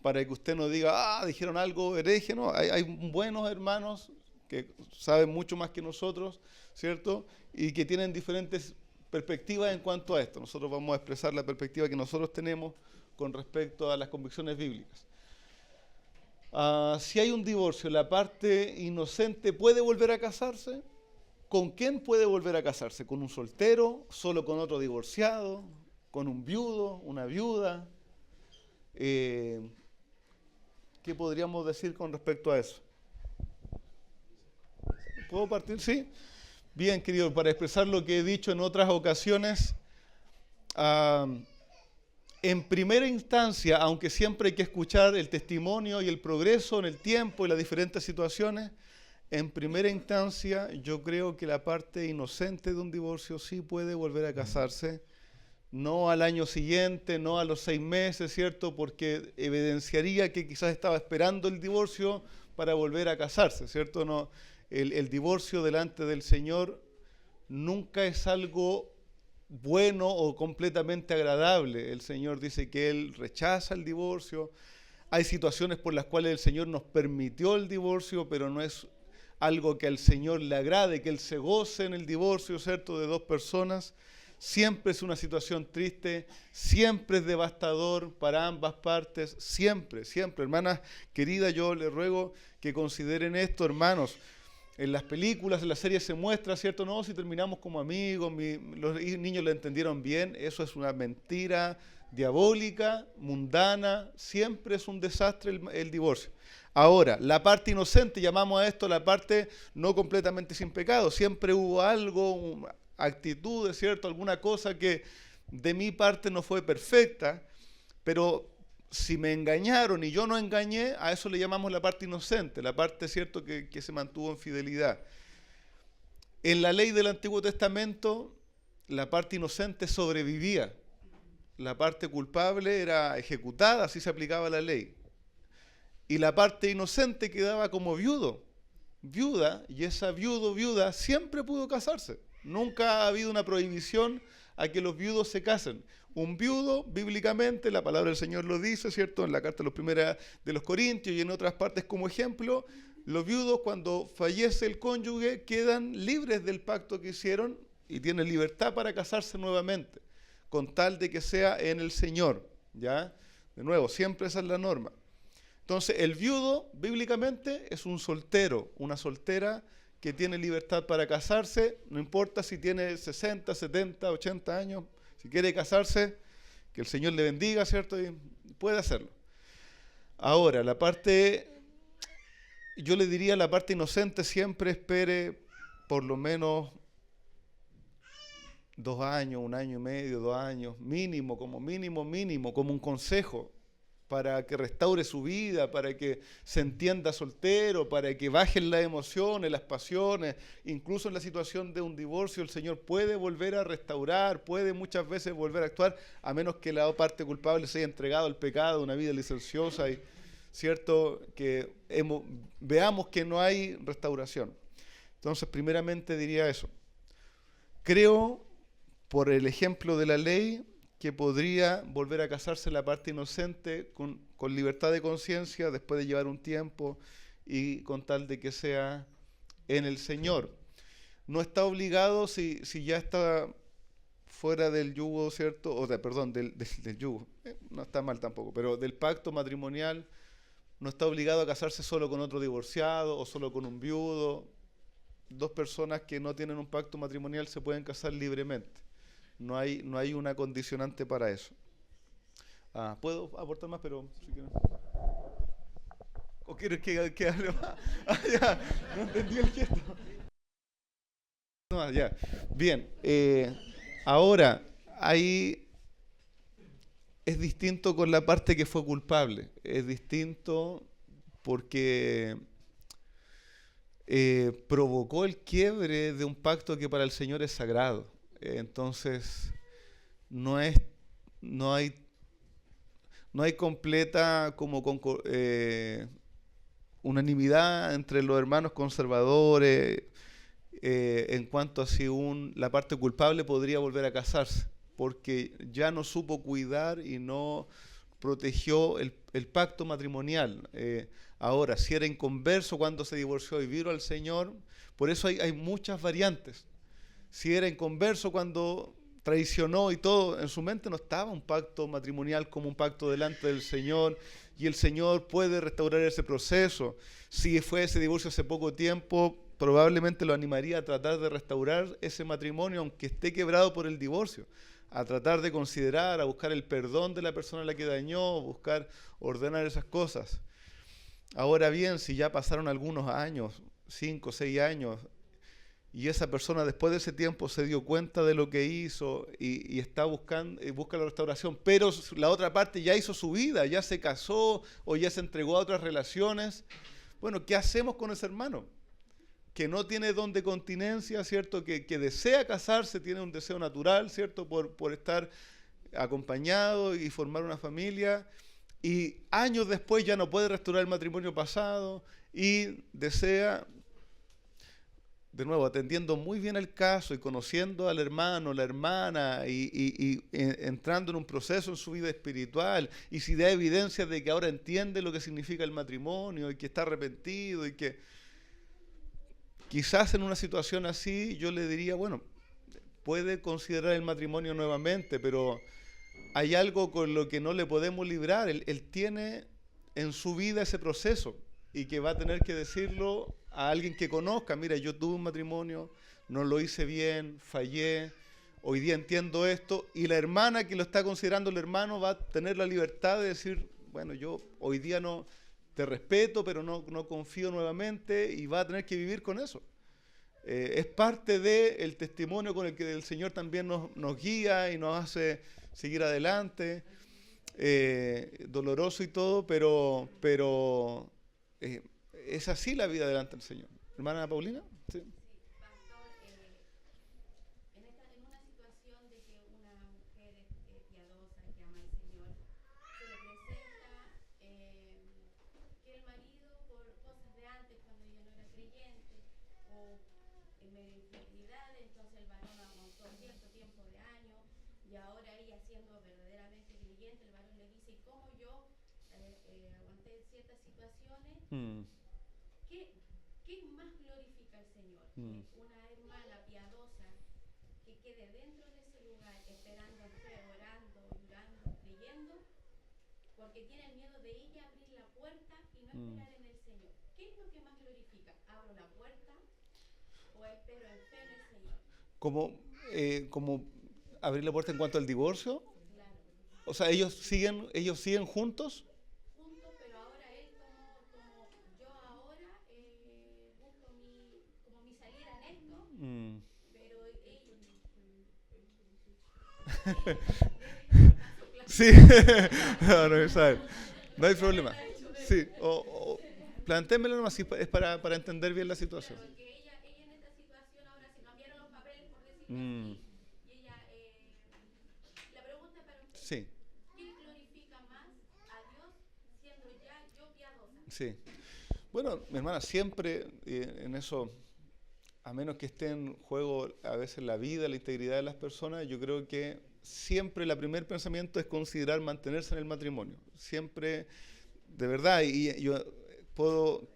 Para que usted no diga, dijeron algo hereje, no. Hay buenos hermanos que saben mucho más que nosotros, ¿cierto? Y que tienen diferentes perspectivas en cuanto a esto. Nosotros vamos a expresar la perspectiva que nosotros tenemos con respecto a las convicciones bíblicas. Si hay un divorcio, ¿la parte inocente puede volver a casarse? ¿Con quién puede volver a casarse? ¿Con un soltero? ¿Solo con otro divorciado? ¿Con un viudo? ¿Una viuda? ¿Qué podríamos decir con respecto a eso? ¿Puedo partir? ¿Sí? Bien, querido, para expresar lo que he dicho en otras ocasiones, En primera instancia, aunque siempre hay que escuchar el testimonio y el progreso en el tiempo y las diferentes situaciones, en primera instancia yo creo que la parte inocente de un divorcio sí puede volver a casarse, no al año siguiente, no a los 6 meses, ¿cierto? Porque evidenciaría que quizás estaba esperando el divorcio para volver a casarse, ¿cierto? No, el divorcio delante del Señor nunca es algo bueno o completamente agradable. El Señor dice que Él rechaza el divorcio. Hay situaciones por las cuales el Señor nos permitió el divorcio, pero no es algo que al Señor le agrade, que Él se goce en el divorcio, ¿cierto?, de dos personas. Siempre es una situación triste, siempre es devastador para ambas partes, siempre, siempre. Hermanas queridas, yo les ruego que consideren esto, hermanos. En las películas, en las series se muestra, ¿cierto? No, si terminamos como amigos, los niños lo entendieron bien, eso es una mentira diabólica, mundana, siempre es un desastre el divorcio. Ahora, la parte inocente, llamamos a esto la parte no completamente sin pecado, siempre hubo algo, actitudes, ¿cierto? Alguna cosa que de mi parte no fue perfecta, pero si me engañaron y yo no engañé, a eso le llamamos la parte inocente, la parte, ¿cierto?, que se mantuvo en fidelidad. En la ley del Antiguo Testamento, la parte inocente sobrevivía. La parte culpable era ejecutada, así se aplicaba la ley. Y la parte inocente quedaba como viuda, y esa viuda siempre pudo casarse. Nunca ha habido una prohibición a que los viudos se casen. Un viudo, bíblicamente, la palabra del Señor lo dice, ¿cierto?, en la carta de los Corintios y en otras partes como ejemplo, los viudos cuando fallece el cónyuge quedan libres del pacto que hicieron y tienen libertad para casarse nuevamente, con tal de que sea en el Señor, ¿ya? De nuevo, siempre esa es la norma. Entonces, el viudo, bíblicamente, es un soltero, una soltera que tiene libertad para casarse, no importa si tiene 60, 70, 80 años, si quiere casarse, que el Señor le bendiga, ¿cierto? Y puede hacerlo. Ahora, yo le diría la parte inocente siempre espere por lo menos 2 años, 1 año y medio, 2 años, mínimo, como un consejo, para que restaure su vida, para que se entienda soltero, para que bajen las emociones, las pasiones. Incluso en la situación de un divorcio, el Señor puede volver a restaurar, puede muchas veces volver a actuar, a menos que la parte culpable se haya entregado al pecado, una vida licenciosa, y cierto que veamos que no hay restauración. Entonces, primeramente diría eso. Creo, por el ejemplo de la ley, que podría volver a casarse la parte inocente con libertad de conciencia después de llevar un tiempo y con tal de que sea en el Señor. No está obligado si ya está fuera del yugo, ¿cierto? Del yugo, no está mal tampoco, pero del pacto matrimonial, no está obligado a casarse solo con otro divorciado o solo con un viudo. 2 personas que no tienen un pacto matrimonial se pueden casar libremente. No hay una condicionante para eso. Puedo aportar más, pero si quieren. ¿O quieres que hable más? Ya, no entendí el gesto. No, ya. Bien. Ahora, ahí es distinto con la parte que fue culpable. Es distinto porque provocó el quiebre de un pacto que para el Señor es sagrado. Entonces, no hay completa unanimidad entre los hermanos conservadores en cuanto a si la parte culpable podría volver a casarse, porque ya no supo cuidar y no protegió el pacto matrimonial. Ahora, si era inconverso cuando se divorció y vino al Señor, por eso hay muchas variantes. Si era inconverso cuando traicionó y todo, en su mente no estaba un pacto matrimonial como un pacto delante del Señor, y el Señor puede restaurar ese proceso. Si fue ese divorcio hace poco tiempo, probablemente lo animaría a tratar de restaurar ese matrimonio, aunque esté quebrado por el divorcio, a tratar de considerar, a buscar el perdón de la persona a la que dañó, buscar ordenar esas cosas. Ahora bien, si ya pasaron algunos años, 5 o 6 años, y esa persona después de ese tiempo se dio cuenta de lo que hizo y está buscando, busca la restauración, pero la otra parte ya hizo su vida, ya se casó o ya se entregó a otras relaciones. Bueno, ¿qué hacemos con ese hermano? Que no tiene don de continencia, ¿cierto? Que desea casarse, tiene un deseo natural, ¿cierto? Por estar acompañado y formar una familia, y años después ya no puede restaurar el matrimonio pasado y desea, de nuevo, atendiendo muy bien el caso y conociendo al hermano, la hermana, y entrando en un proceso en su vida espiritual, y si da evidencia de que ahora entiende lo que significa el matrimonio y que está arrepentido y que quizás en una situación así yo le diría, bueno, puede considerar el matrimonio nuevamente, pero hay algo con lo que no le podemos librar. Él tiene en su vida ese proceso y que va a tener que decirlo a alguien que conozca. Mira, yo tuve un matrimonio, no lo hice bien, fallé, hoy día entiendo esto, y la hermana que lo está considerando el hermano va a tener la libertad de decir, bueno, yo hoy día no te respeto, pero no confío nuevamente, y va a tener que vivir con eso. Es parte del testimonio con el que el Señor también nos guía y nos hace seguir adelante, doloroso y todo, pero es así la vida delante del Señor. ¿Hermana Paulina? Sí. Pastor, en una situación de que una mujer piadosa que ama al Señor se le presenta que el marido, por cosas de antes, cuando ella no era creyente, o en medio de infidelidad, entonces el varón aguantó cierto tiempo de años, y ahora ella, siendo verdaderamente creyente, el varón le dice, ¿y cómo yo aguanté ciertas situaciones? ¿Qué más glorifica al Señor? Una hermana piadosa que quede dentro de ese lugar, esperando en fe, orando, llorando, creyendo, porque tiene miedo de ella abrir la puerta y no esperar en el Señor. ¿Qué es lo que más glorifica? ¿Abro la puerta o espero en fe en el Señor? ¿Como abrir la puerta en cuanto al divorcio? Claro. O sea, ellos siguen juntos. Juntos, pero ahora él como yo ahora busco mi salida en esto, pero Sí, no, Isabel, no hay problema. Sí, plantémelo nomás, si es para entender bien la situación. porque ella en esta situación ahora se cambiaron los papeles, por decirlo así, y ella, la pregunta para usted, Sí, ¿qué glorifica más a Dios siendo ya yo piadosa? sí. Bueno, mi hermana, siempre en eso, a menos que esté en juego a veces la vida, la integridad de las personas, yo creo que siempre el primer pensamiento es considerar mantenerse en el matrimonio. Siempre, de verdad, y yo puedo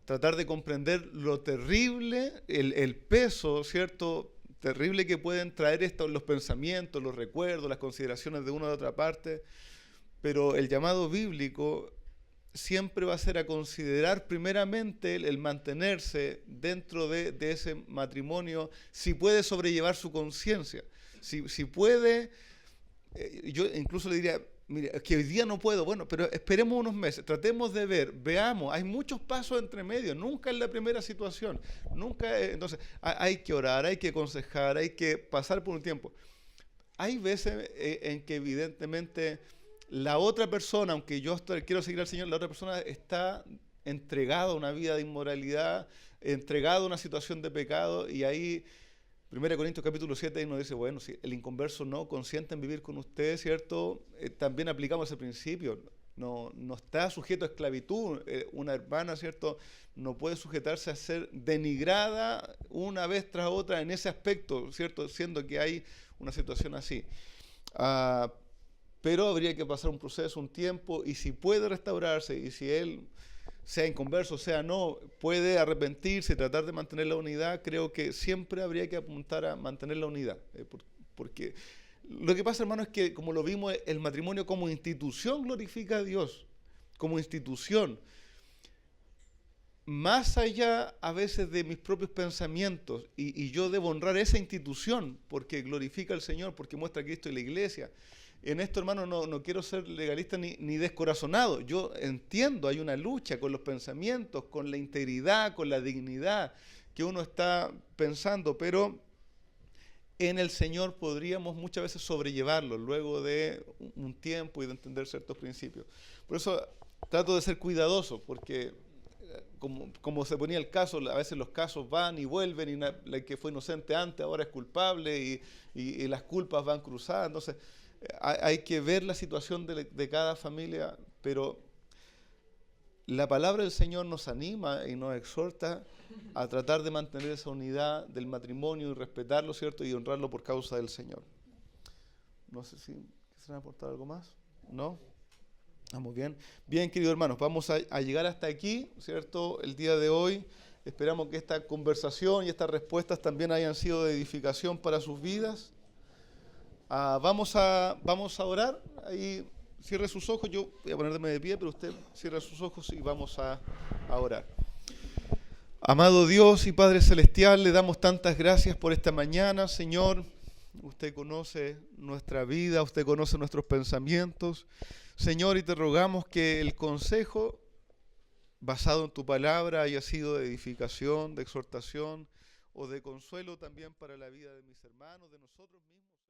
tratar de comprender lo terrible, el peso, ¿cierto?, terrible que pueden traer los pensamientos, los recuerdos, las consideraciones de una u otra parte, pero el llamado bíblico siempre va a ser a considerar primeramente el mantenerse dentro de ese matrimonio, si puede sobrellevar su conciencia, si puede, yo incluso le diría, mire, es que hoy día no puedo, bueno, pero esperemos unos meses, tratemos de ver, veamos, hay muchos pasos entre medio, nunca es la primera situación, nunca, entonces hay que orar, hay que aconsejar, hay que pasar por un tiempo. Hay veces en que evidentemente la otra persona, aunque yo quiero seguir al Señor, la otra persona está entregada a una vida de inmoralidad, entregada a una situación de pecado, y ahí 1 Corintios capítulo 7 nos dice, bueno, si el inconverso no consiente en vivir con usted, ¿cierto? También aplicamos ese principio, no está sujeto a esclavitud. Una hermana, ¿cierto?, no puede sujetarse a ser denigrada una vez tras otra en ese aspecto, ¿cierto?, siendo que hay una situación así. Pero habría que pasar un proceso, un tiempo, y si puede restaurarse, y si él, sea inconverso, sea no, puede arrepentirse, tratar de mantener la unidad, creo que siempre habría que apuntar a mantener la unidad. Porque lo que pasa, hermano, es que, como lo vimos, el matrimonio como institución glorifica a Dios, como institución. Más allá a veces de mis propios pensamientos, y yo debo honrar esa institución, porque glorifica al Señor, porque muestra a Cristo y la iglesia. En esto, hermano, no quiero ser legalista ni descorazonado. Yo entiendo, hay una lucha con los pensamientos, con la integridad, con la dignidad. que uno está pensando, pero en el Señor podríamos muchas veces sobrellevarlo luego de un tiempo y de entender ciertos principios. Por eso trato de ser cuidadoso, porque como se ponía el caso, a veces los casos van y vuelven, y la que fue inocente antes ahora es culpable, y las culpas van cruzadas. Entonces hay que ver la situación de cada familia, pero la palabra del Señor nos anima y nos exhorta a tratar de mantener esa unidad del matrimonio y respetarlo, ¿cierto? Y honrarlo por causa del Señor. No sé si quisieran aportar algo más. ¿No? Vamos bien. Bien, queridos hermanos, vamos a llegar hasta aquí, ¿cierto? El día de hoy. Esperamos que esta conversación y estas respuestas también hayan sido de edificación para sus vidas. Vamos a orar. Ahí cierre sus ojos. Yo voy a ponerme de pie, pero usted cierra sus ojos y vamos a orar. Amado Dios y Padre Celestial, le damos tantas gracias por esta mañana, Señor. Usted conoce nuestra vida, usted conoce nuestros pensamientos, Señor, y te rogamos que el consejo basado en tu palabra haya sido de edificación, de exhortación o de consuelo también para la vida de mis hermanos, de nosotros mismos.